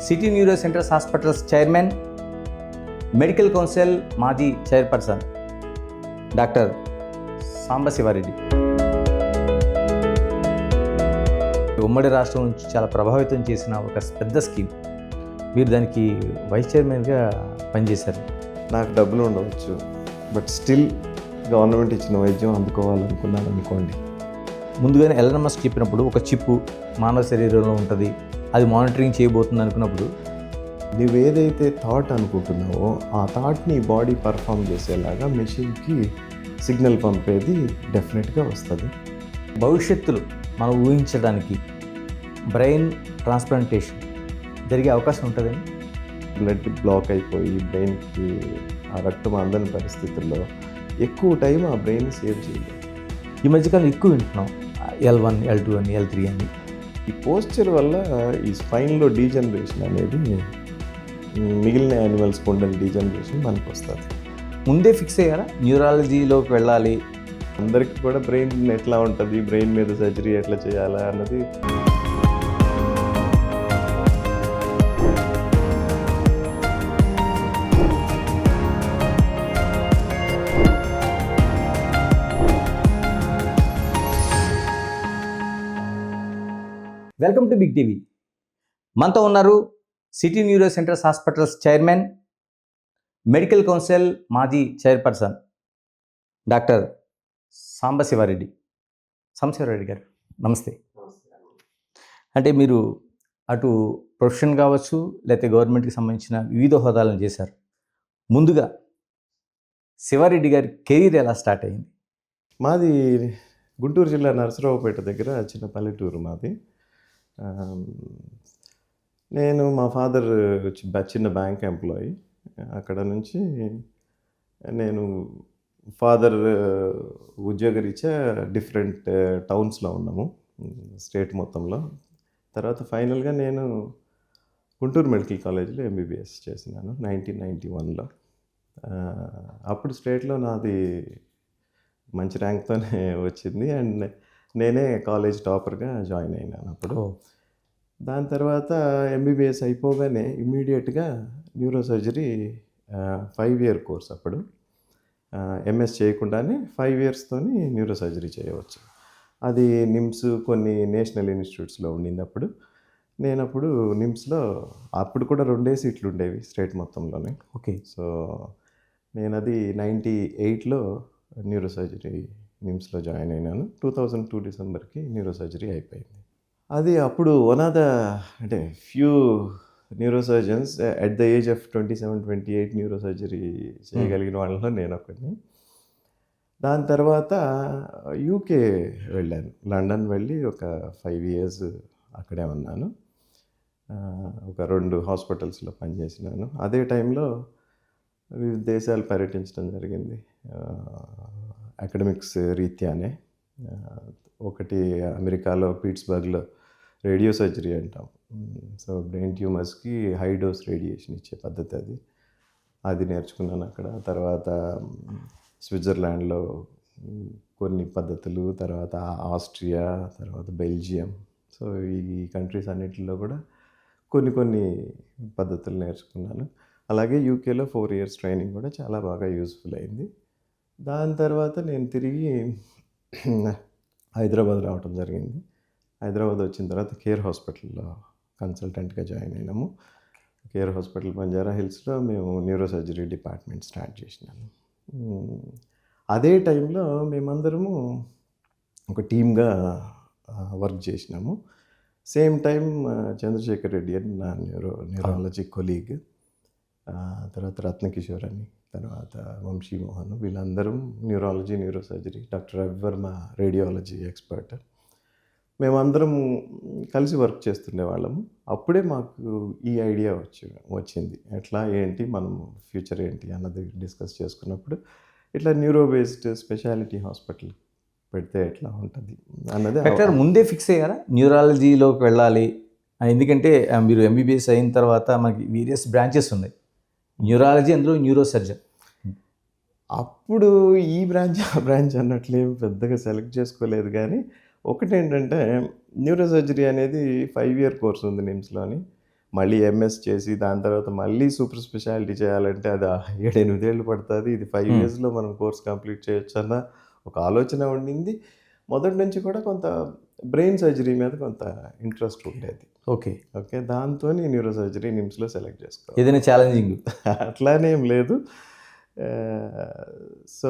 City neuro centres hospitals chairman, medical council మాజీ chairperson doctor Sambasiva Reddy. ఉమ్మడి రాష్ట్రం నుంచి చాలా ప్రభావితం చేసిన ఒక పెద్ద స్కీమ్. మీరు దానికి వైస్ చైర్మన్గా పనిచేశారు. నాకు డబ్బులు ఉండవచ్చు, బట్ స్టిల్ గవర్నమెంట్ ఇచ్చిన వైద్యం అందుకోవాలనుకున్నాను అనుకోండి. ముందుగానే ఎలన్ మస్క్ చెప్పినప్పుడు ఒక చిప్పు మానవ శరీరంలో ఉంటుంది, అది మానిటరింగ్ చేయబోతుంది అనుకున్నప్పుడు నువ్వేదైతే థాట్ అనుకుంటున్నావో ఆ థాట్ని బాడీ పర్ఫామ్ చేసేలాగా మెషిన్కి సిగ్నల్ పంపేది డెఫినెట్గా వస్తుంది. భవిష్యత్తులో మనం ఊహించడానికి బ్రెయిన్ ట్రాన్స్ప్లాంటేషన్ జరిగే అవకాశం ఉంటుందని. బ్లడ్ బ్లాక్ అయిపోయి బ్రెయిన్కి ఆ రక్తం అందని పరిస్థితుల్లో ఎక్కువ టైం ఆ బ్రెయిన్ సేవ్ చేయలేదు. ఈ మధ్యకాలం ఎక్కువ వింటున్నాం L1, L2 అని, L3 అని. ఈ పోస్చర్ వల్ల ఈ స్పైన్లో డీజనరేషన్ అనేది మిగిలిన యానిమల్స్కి ఉండే డీజనరేషన్ మనకు వస్తుంది. ముందే ఫిక్స్ అయ్యారా న్యూరాలజీలోకి వెళ్ళాలి? అందరికీ కూడా బ్రెయిన్ ఎట్లా ఉంటుంది, బ్రెయిన్ మీద సర్జరీ ఎట్లా చేయాలా అన్నది వెల్కమ్ టు బిగ్ టీవీ. మనతో ఉన్నారు city neuro centres hospitals chairman, medical council మాజీ చైర్పర్సన్ డాక్టర్ సాంబశివారెడ్డి. సాంబశివారెడ్డి గారు నమస్తే. అంటే మీరు అటు ప్రొఫెషన్ కావచ్చు, లేకపోతే గవర్నమెంట్కి సంబంధించిన వివిధ హోదాలను చేశారు. ముందుగా శివారెడ్డి గారి కెరీర్ ఎలా స్టార్ట్ అయింది? మాది గుంటూరు జిల్లా నరసరావుపేట దగ్గర చిన్న పల్లెటూరు మాది. నేను మా ఫాదర్ చిన్న బ్యాంక్ ఎంప్లాయీ. అక్కడ నుంచి నేను ఫాదర్ ఉద్యోగరీత్యా డిఫరెంట్ టౌన్స్లో ఉన్నాము స్టేట్ మొత్తంలో. తర్వాత ఫైనల్గా నేను గుంటూరు మెడికల్ కాలేజ్లో MBBS చేసినాను 1991లో. అప్పుడు స్టేట్లో నాది మంచి ర్యాంక్తోనే వచ్చింది అండ్ నేనే కాలేజ్ టాపర్గా జాయిన్ అయినాను అప్పుడు. దాని తర్వాత MBBS అయిపోగానే ఇమ్మీడియట్గా న్యూరో సర్జరీ 5-year కోర్స్. అప్పుడు MS చేయకుండానే 5 yearsతోని న్యూరో సర్జరీ చేయవచ్చు. అది నిమ్స్ కొన్ని నేషనల్ ఇన్స్టిట్యూట్స్లో ఉండింది. అప్పుడు నిమ్స్లో అప్పుడు కూడా 2 సీట్లు ఉండేవి స్టేట్ మొత్తంలోనే. ఓకే. సో నేను అది 98లో న్యూరో సర్జరీ నిమ్స్లో జాయిన్ అయినాను. 2002 డిసెంబర్కి న్యూరో సర్జరీ అయిపోయింది. అది అప్పుడు one of the few neuro surgeons at the age of 27-28 neuro surgery చేయగలిగిన వాళ్ళలో నేను ఒకరిని. దాని తర్వాత UK వెళ్ళాను. లండన్ వెళ్ళి ఒక 5 years అక్కడే ఉన్నాను. ఒక 2 హాస్పిటల్స్లో పనిచేసినాను. అదే టైంలో వివిధ దేశాలు పర్యటించడం జరిగింది అకాడమిక్స్ రీత్యానే. ఒకటి అమెరికాలో పిట్స్బర్గ్లో రేడియో సర్జరీ అంటాం. సో బ్రెయిన్ ట్యూమర్స్కి హై డోస్ రేడియేషన్ ఇచ్చే పద్ధతి అది నేర్చుకున్నాను అక్కడ. తర్వాత స్విట్జర్లాండ్లో కొన్ని పద్ధతులు, తర్వాత ఆస్ట్రియా, తర్వాత బెల్జియం. సో ఈ కంట్రీస్ అన్నింటిలో కూడా కొన్ని పద్ధతులు నేర్చుకున్నాను. అలాగే UKలో 4 years ట్రైనింగ్ కూడా చాలా బాగా యూస్ఫుల్ అయింది. దాని తర్వాత నేను తిరిగి హైదరాబాద్ రావడం జరిగింది. హైదరాబాద్ వచ్చిన తర్వాత కేర్ హాస్పిటల్లో కన్సల్టెంట్గా జాయిన్ అయినాము. కేర్ హాస్పిటల్ బంజారా హిల్స్లో మేము న్యూరో సర్జరీ డిపార్ట్మెంట్ స్టార్ట్ చేసినాము. అదే టైంలో మేమందరము ఒక టీమ్గా వర్క్ చేసినాము. సేమ్ టైం చంద్రశేఖర్ రెడ్డి అని నా న్యూరాలజీ కొలీగ్, తర్వాత రత్నకిషోర్ అని, తర్వాత వంశీమోహన్, వీళ్ళందరం neurology, neuro surgery. Doctor Ravivarma radiology expert. మేమందరం కలిసి వర్క్ చేస్తుండే వాళ్ళము. అప్పుడే మాకు ఈ ఐడియా వచ్చింది ఎట్లా ఏంటి మనం ఫ్యూచర్ ఏంటి అన్నది డిస్కస్ చేసుకున్నప్పుడు ఇట్లా న్యూరో బేస్డ్ స్పెషాలిటీ హాస్పిటల్ పెడితే ఎట్లా ఉంటుంది అన్నది. డాక్టర్ ముందే ఫిక్స్ అయ్యారా న్యూరాలజీలోకి వెళ్ళాలి? ఎందుకంటే మీరు MBBS అయిన తర్వాత మనకి వేరియస్ బ్రాంచెస్ ఉన్నాయి. న్యూరాలజీ, అందులో న్యూరో సర్జన్. అప్పుడు ఈ బ్రాంచ్ ఆ బ్రాంచ్ అన్నట్లేం పెద్దగా సెలెక్ట్ చేసుకోలేదు. కానీ ఒకటేంటంటే న్యూరో సర్జరీ అనేది 5-year కోర్స్ ఉంది నిమ్స్లోని. మళ్ళీ ఎంఎస్ చేసి దాని తర్వాత మళ్ళీ సూపర్ స్పెషాలిటీ చేయాలంటే అది 7-8 ఏళ్ళు పడుతుంది. ఇది 5 ఇయర్స్లో మనం కోర్స్ కంప్లీట్ చేయొచ్చు అన్న ఒక ఆలోచన ఉండింది. మొదటి నుంచి కూడా కొంత బ్రెయిన్ సర్జరీ మీద కొంత ఇంట్రెస్ట్ ఉండేది. ఓకే. దాంతో న్యూరో సర్జరీ నిమ్స్లో సెలెక్ట్ చేసుకోవాలి. ఏదైనా ఛాలెంజింగ్ అట్లానే ఏం లేదు. So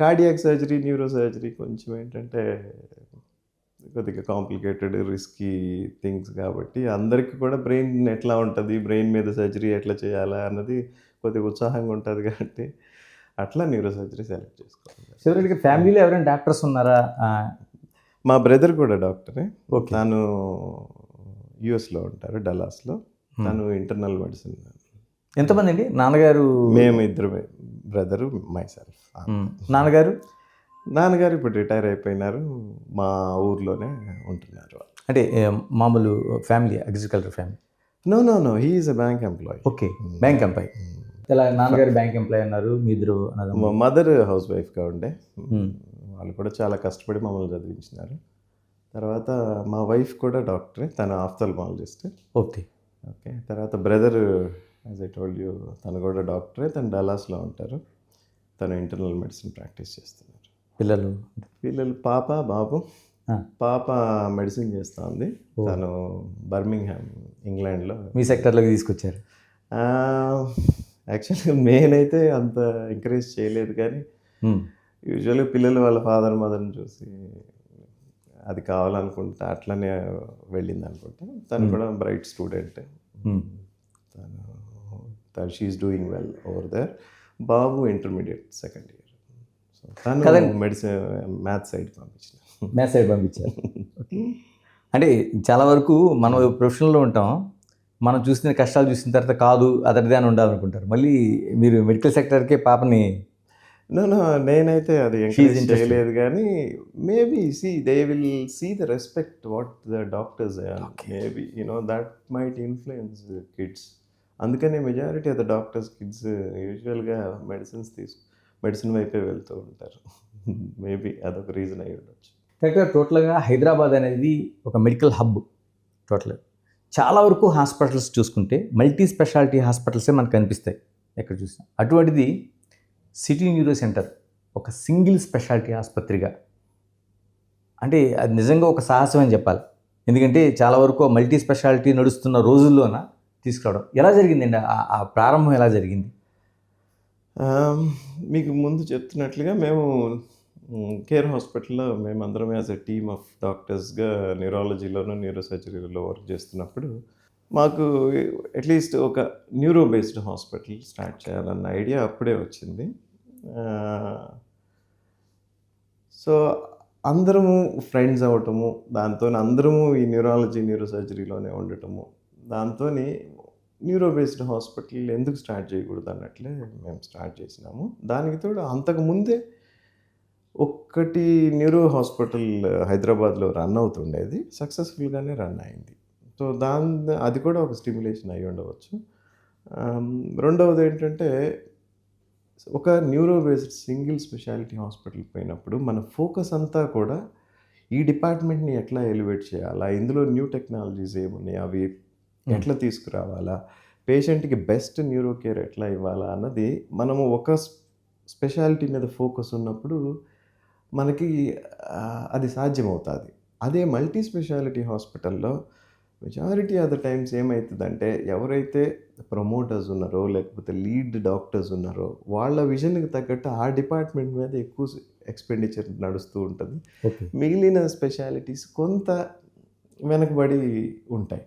cardiac surgery, neuro surgery కొంచెం ఏంటంటే కొద్దిగా కాంప్లికేటెడ్, రిస్కీ థింగ్స్ కాబట్టి అందరికీ కూడా బ్రెయిన్ ఎట్లా ఉంటుంది, బ్రెయిన్ మీద సర్జరీ ఎట్లా చేయాలా అన్నది కొద్దిగా ఉత్సాహంగా ఉంటుంది కాబట్టి అట్లా న్యూరో సర్జరీ సెలెక్ట్ చేసుకోవాలి. చివరికి ఫ్యామిలీలో ఎవరైనా డాక్టర్స్ ఉన్నారా? మా బ్రదర్ కూడా డాక్టరే. ఓకే. తను యుఎస్లో ఉంటారు, డల్లాస్లో. తను ఇంటర్నల్ మెడిసిన్. ఎంతమంది అండి? నాన్నగారు? మేము ఇద్దరు, బ్రదరు, మైసెల్ఫ్. నాన్నగారు ఇప్పుడు రిటైర్ అయిపోయినారు, మా ఊర్లోనే ఉంటున్నారు. అంటే మామూలు family, agriculture family? No he is a bank employee. Okay, bank employee. ఇలా నాన్నగారు బ్యాంక్ ఎంప్లాయీ అన్నారు, మీ ఇద్దరు? మదర్ హౌస్ వైఫ్గా ఉండే. వాళ్ళు కూడా చాలా కష్టపడి మమ్మల్ని చదివించినారు. తర్వాత మా వైఫ్ కూడా డాక్టరే, తను ఆఫ్థల్మాలజిస్ట్. ఓకే. తర్వాత brother, as I told you, తను కూడా డాక్టరే. తను డల్లాస్లో ఉంటారు. తను ఇంటర్నల్ మెడిసిన్ ప్రాక్టీస్ చేస్తున్నారు. పిల్లలు పాప, బాబు. పాప మెడిసిన్ చేస్తుంది. తను బర్మింగ్హామ్, ఇంగ్లాండ్లో. మీ సెక్టర్లోకి తీసుకొచ్చారు? యాక్చువల్గా నేనైతే అంత ఎంకరేజ్ చేయలేదు, కానీ యూజువల్గా పిల్లలు వాళ్ళ ఫాదర్ మదర్ని చూసి అది కావాలనుకుంటా అట్లనే వెళ్ళింది అనుకుంటా. తను కూడా బ్రైట్ స్టూడెంట్. తను she's doing well over there. బాబు ఇంటర్మీడియట్ సెకండ్ ఇయర్. సో తను మెడిసిన్ మ్యాథ్స్ సైడ్ పంపించారు. అంటే చాలా వరకు మనం ప్రొఫెషనల్లో ఉంటాం, మనం చూసిన కష్టాలు చూసిన తర్వాత కాదు అదర్దే అని ఉండాలనుకుంటారు. మళ్ళీ మీరు మెడికల్ సెక్టర్కే పాపని? నేనైతే అది ఎంకరేజ్ చేయలేదు, కానీ maybe they will see the respect what the doctors, maybe that might influence kids. అందుకనే majority of the doctors kids యూజువల్గా మెడిసిన్ వైపే వెళ్తూ ఉంటారు. మేబీ అదొక రీజన్ అయి ఉండొచ్చు. కరెక్ట్గా. టోటల్గా హైదరాబాద్ అనేది ఒక మెడికల్ హబ్. టోటల్గా చాలా వరకు హాస్పిటల్స్ చూసుకుంటే మల్టీ స్పెషాలిటీ హాస్పిటల్సే మనకు కనిపిస్తాయి ఎక్కడ చూసినా. అటువంటిది సిటీ న్యూరో సెంటర్ ఒక సింగిల్ స్పెషాలిటీ ఆసుపత్రిగా, అంటే అది నిజంగా ఒక సాహసం అని చెప్పాలి. ఎందుకంటే చాలా వరకు మల్టీ స్పెషాలిటీ నడుస్తున్న రోజుల్లోన తీసుకురావడం ఎలా జరిగిందండి? ఆ ప్రారంభం ఎలా జరిగింది? మీకు ముందు చెప్తున్నట్లుగా మేము కేర్ హాస్పిటల్లో మేమందరం యాజ్ ఎ టీమ్ ఆఫ్ డాక్టర్స్గా న్యూరాలజీలోను, న్యూరో సర్జరీలో వర్క్ చేస్తున్నప్పుడు మాకు అట్లీస్ట్ ఒక న్యూరో బేస్డ్ హాస్పిటల్ స్టార్ట్ చేయాలన్న ఐడియా అప్పుడే వచ్చింది. సో అందరము ఫ్రెండ్స్ అవ్వటము, దాంతో అందరము ఈ న్యూరాలజీ, న్యూరో సర్జరీలోనే ఉండటము, దాంతో న్యూరో బేస్డ్ హాస్పిటల్ ఎందుకు స్టార్ట్ చేయకూడదు అన్నట్లే మేము స్టార్ట్ చేసినాము. దానికి తోడు అంతకుముందే ఒక్కటి న్యూరో హాస్పిటల్ హైదరాబాద్లో రన్ అవుతుండేది, సక్సెస్ఫుల్గానే రన్ అయింది. సో అది కూడా ఒక స్టిమ్యులేషన్ అయి ఉండవచ్చు. రెండవది ఏంటంటే, ఒక neuro based single speciality hospital పోయినప్పుడు మన ఫోకస్ అంతా కూడా ఈ డిపార్ట్మెంట్ని ఎట్లా ఎలివేట్ చేయాలా, ఇందులో న్యూ టెక్నాలజీస్ ఏమున్నాయి, అవి ఎట్లా తీసుకురావాలా, పేషెంట్కి బెస్ట్ న్యూరో కేర్ ఎట్లా ఇవ్వాలా అన్నది మనము ఒక స్పెషాలిటీ మీద ఫోకస్ ఉన్నప్పుడు మనకి అది సాధ్యమవుతుంది. అదే మల్టీ స్పెషాలిటీ హాస్పిటల్లో మెజారిటీ ఆఫ్ ద టైమ్స్ ఏమవుతుందంటే, ఎవరైతే ప్రమోటర్స్ ఉన్నారో లేకపోతే లీడ్ డాక్టర్స్ ఉన్నారో వాళ్ళ విజన్కి తగ్గట్టు ఆ డిపార్ట్మెంట్ మీద ఎక్కువ ఎక్స్పెండిచర్ నడుస్తూ ఉంటుంది. మిగిలిన స్పెషాలిటీస్ కొంత వెనకబడి ఉంటాయి.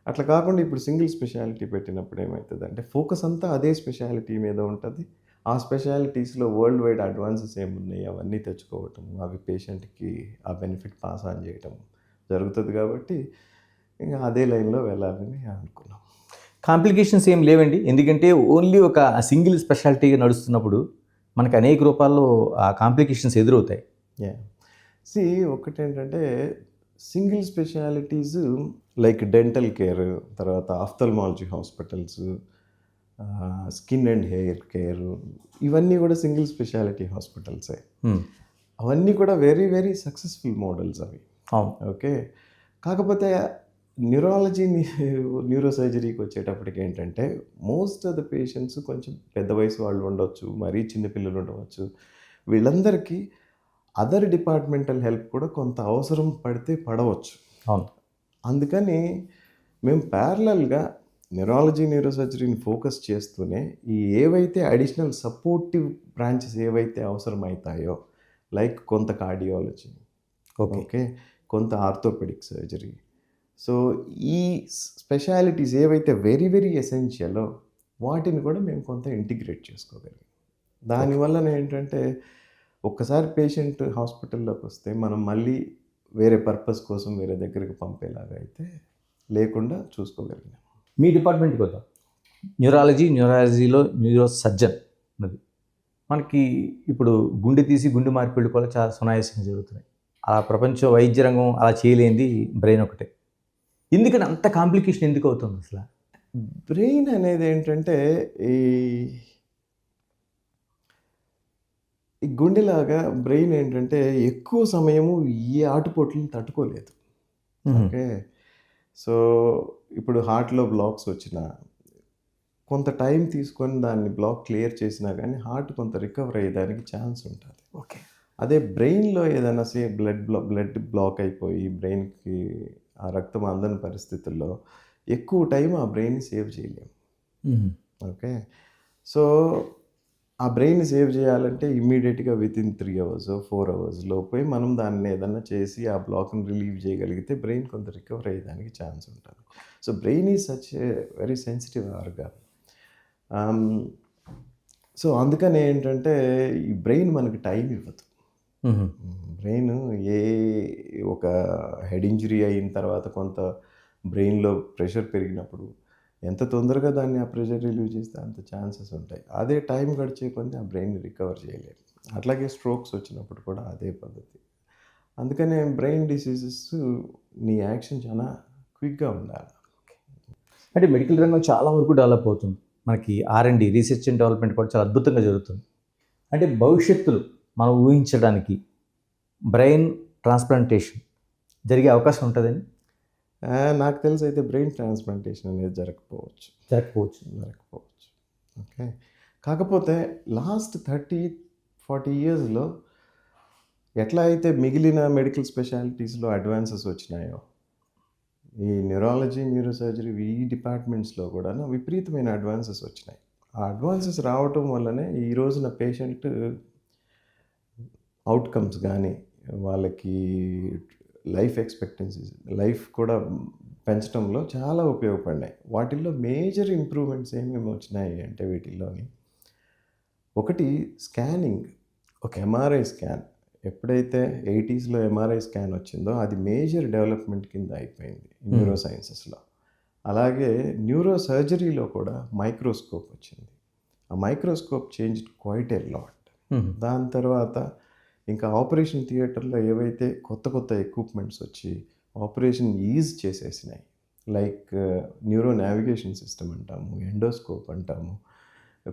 అట్లా కాకుండా ఇప్పుడు సింగిల్ స్పెషాలిటీ పెట్టినప్పుడు ఏమవుతుందంటే, ఫోకస్ అంతా అదే స్పెషాలిటీ మీద ఉంటుంది. ఆ స్పెషాలిటీస్లో వరల్డ్ వైడ్ అడ్వాన్సెస్ ఏమున్నాయి అవన్నీ తెచ్చుకోవటం, అవి పేషెంట్కి ఆ బెనిఫిట్ పాస్ ఆన్ చేయటం జరుగుతుంది. కాబట్టి ఇంకా అదే లైన్లో వెళ్ళాలని అనుకున్నాం. కాంప్లికేషన్స్ ఏం లేవండి, ఎందుకంటే ఓన్లీ ఒక సింగిల్ స్పెషాలిటీగా నడుస్తున్నప్పుడు మనకు అనేక రూపాల్లో ఆ కాంప్లికేషన్స్ ఎదురవుతాయి. ఒకటేంటంటే, single specialities like dental care, తర్వాత ophthalmology hospitals, skin and hair care, ఇవన్నీ కూడా సింగిల్ స్పెషాలిటీ హాస్పిటల్సే. అవన్నీ కూడా వెరీ వెరీ సక్సెస్ఫుల్ మోడల్స్ అవి. ఓకే. కాకపోతే న్యూరాలజీ న్యూరో సర్జరీకి వచ్చేటప్పటికి ఏంటంటే మోస్ట్ ఆఫ్ ద పేషెంట్స్ కొంచెం పెద్ద వయసు వాళ్ళు ఉండవచ్చు, మరీ చిన్నపిల్లలు ఉండవచ్చు. వీళ్ళందరికీ అదర్ డిపార్ట్మెంటల్ హెల్ప్ కూడా కొంత అవసరం పడితే పడవచ్చు. అవును. అందుకని మేము ప్యారలల్గా న్యూరాలజీ న్యూరో సర్జరీని ఫోకస్ చేస్తూనే ఈ ఏవైతే అడిషనల్ సపోర్టివ్ బ్రాంచెస్ ఏవైతే అవసరమవుతాయో, లైక్ కొంత కార్డియాలజీ, ఓకే, కొంత ఆర్థోపెడిక్ సర్జరీ. సో ఈ స్పెషాలిటీస్ ఏవైతే వెరీ వెరీ ఎసెన్షియలో వాటిని కూడా మేము కొంత ఇంటిగ్రేట్ చేసుకోగలిగాం. దానివల్ల ఏంటంటే ఒక్కసారి పేషెంట్ హాస్పిటల్లోకి వస్తే మనం మళ్ళీ వేరే పర్పస్ కోసం వేరే దగ్గరికి పంపేలాగా అయితే లేకుండా చూసుకోగలిగాం. మీ డిపార్ట్మెంట్కి వద్దాం. న్యూరాలజీలో న్యూరో సర్జన్ ఉన్నది. మనకి ఇప్పుడు గుండె తీసి గుండె మార్పిడి కూడా చాలా సునాయాసంగా జరుగుతున్నాయి. అలా ప్రపంచ వైద్య రంగం అలా చేయలేనిది బ్రెయిన్ ఒకటే. ఎందుకని అంత కాంప్లికేషన్ ఎందుకు అవుతుంది అసలు? బ్రెయిన్ అనేది ఏంటంటే ఈ గుండెలాగా బ్రెయిన్ ఏంటంటే ఎక్కువ సమయము ఈ ఆటుపోట్లను తట్టుకోలేదు. ఓకే, సో ఇప్పుడు హార్ట్లో బ్లాక్స్ వచ్చినా కొంత టైం తీసుకొని దాన్ని బ్లాక్ క్లియర్ చేసినా కానీ హార్ట్ కొంత రికవర్ అయ్యేదానికి ఛాన్స్ ఉంటుంది. ఓకే, అదే బ్రెయిన్లో ఏదైనా బ్లడ్ బ్లాక్ అయిపోయి బ్రెయిన్కి ఆ రక్తం అందని పరిస్థితుల్లో ఎక్కువ టైం ఆ బ్రెయిన్ని సేవ్ చేయలేము. ఓకే, సో ఆ బ్రెయిన్ సేవ్ చేయాలంటే ఇమ్మీడియట్గా వితిన్ 3 hours 4 hours లోపే మనం దాన్ని ఏదన్నా చేసి ఆ బ్లాక్ని రిలీవ్ చేయగలిగితే బ్రెయిన్ కొంత రికవర్ అయ్యేదానికి ఛాన్స్ ఉంటుంది. So brain is such a very sensitive organ. So అందుకని ఏంటంటే ఈ బ్రెయిన్ మనకి టైం ఇవ్వదు. బ్రెయిన్ ఒక హెడ్ ఇంజరీ అయిన తర్వాత కొంత బ్రెయిన్లో ప్రెషర్ పెరిగినప్పుడు ఎంత తొందరగా దాన్ని ఆ ప్రెషర్ రిలీవ్ చేస్తే అంత ఛాన్సెస్ ఉంటాయి. అదే టైం గడిచే కొద్దీ ఆ బ్రెయిన్ రికవర్ చేయలేదు. అట్లాగే స్ట్రోక్స్ వచ్చినప్పుడు కూడా అదే పద్ధతి. అందుకనే బ్రెయిన్ డిసీజెస్ నీ యాక్షన్ చాలా క్విక్గా ఉండాలి. అంటే మెడికల్ రంగం చాలా వరకు డెవలప్ అవుతుంది. మనకి R&D రీసెర్చ్ అండ్ డెవలప్మెంట్ కూడా చాలా అద్భుతంగా జరుగుతుంది. అంటే భవిష్యత్తులో మనం ఊహించడానికి బ్రెయిన్ ట్రాన్స్ప్లాంటేషన్ జరిగే అవకాశం ఉంటుందని నాకు తెలిసి అయితే బ్రెయిన్ ట్రాన్స్ప్లాంటేషన్ అనేది జరగకపోవచ్చు. ఓకే, కాకపోతే లాస్ట్ 30-40 yearsలో ఎట్లా అయితే మిగిలిన మెడికల్ స్పెషాలిటీస్లో అడ్వాన్సెస్ వచ్చినాయో ఈ న్యూరాలజీ న్యూరో సర్జరీ ఈ డిపార్ట్మెంట్స్లో కూడా విపరీతమైన అడ్వాన్సెస్ వచ్చినాయి. ఆ అడ్వాన్సెస్ రావటం వల్లనే ఈ రోజున పేషెంట్ అవుట్కమ్స్ కానీ వాళ్ళకి లైఫ్ ఎక్స్పెక్టెన్సీస్ లైఫ్ కూడా పెంచడంలో చాలా ఉపయోగపడినాయి. వాటిల్లో మేజర్ ఇంప్రూవ్మెంట్స్ ఏమేమి వచ్చినాయి అంటే వీటిల్లోని ఒకటి స్కానింగ్. ఒక MRI స్కాన్ ఎప్పుడైతే 80sలో MRI స్కాన్ వచ్చిందో అది మేజర్ డెవలప్మెంట్ కింద అయిపోయింది న్యూరో సైన్సెస్లో. అలాగే న్యూరో సర్జరీలో కూడా మైక్రోస్కోప్ వచ్చింది. ఆ microscope change quite a lot. దాని తర్వాత ఇంకా ఆపరేషన్ థియేటర్లో ఏవైతే కొత్త ఎక్విప్మెంట్స్ వచ్చి ఆపరేషన్ ఈజ్ చేసేసినాయి, లైక్ న్యూరో నావిగేషన్ సిస్టమ్ అంటాము, ఎండోస్కోప్ అంటాము,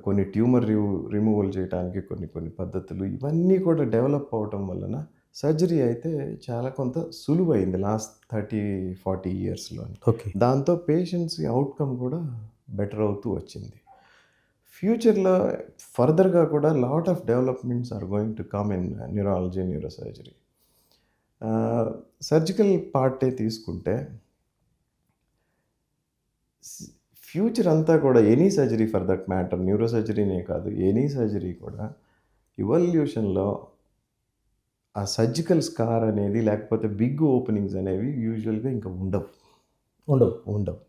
కొన్ని ట్యూమర్ రిమూవల్ చేయడానికి కొన్ని పద్ధతులు, ఇవన్నీ కూడా డెవలప్ అవటం వలన సర్జరీ అయితే చాలా కొంత సులువైంది లాస్ట్ 30-40 yearsలో. ఓకే, దాంతో పేషెంట్స్ అవుట్కమ్ కూడా బెటర్ అవుతూ వచ్చింది. ఫ్యూచర్లో ఫర్దర్గా కూడా lot of developments are going to come in neurology neuro surgery. Surgical పార్టే తీసుకుంటే ఫ్యూచర్ అంతా కూడా any surgery for that matter, neuro సర్జరీనే కాదు ఎనీ సర్జరీ కూడా ఇవల్యూషన్లో ఆ సర్జికల్ స్కార్ అనేది లేకపోతే బిగ్ ఓపెనింగ్స్ అనేవి యూజువల్గా ఇంకా ఉండవు.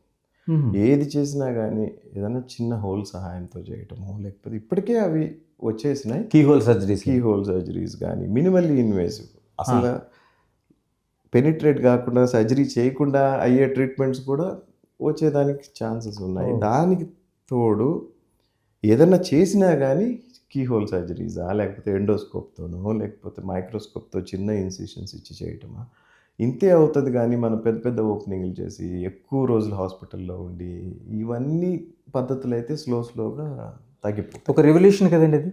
ఏది చేసినా కానీ ఏదైనా చిన్న హోల్ సహాయంతో చేయటము, లేకపోతే ఇప్పటికే అవి వచ్చేసినాయి కీ హోల్ సర్జరీస్ కానీ మినిమల్లీ ఇన్వేసివ్, అసలు పెనిట్రేట్ కాకుండా సర్జరీ చేయకుండా అయ్యే ట్రీట్మెంట్స్ కూడా వచ్చేదానికి ఛాన్సెస్ ఉన్నాయి. దానికి తోడు ఏదన్నా చేసినా కానీ కీ హోల్ సర్జరీసా లేకపోతే ఎండోస్కోప్తోనో లేకపోతే మైక్రోస్కోప్తో చిన్న ఇన్సిషన్స్ ఇచ్చి చేయటమా ఇంతే అవుతుంది. కానీ మనం పెద్ద ఓపెనింగ్లు చేసి ఎక్కువ రోజులు హాస్పిటల్లో ఉండి ఇవన్నీ పద్ధతులు అయితే స్లోగా తగ్గిపోతాయి. ఒక రెవల్యూషన్ కదండి అది.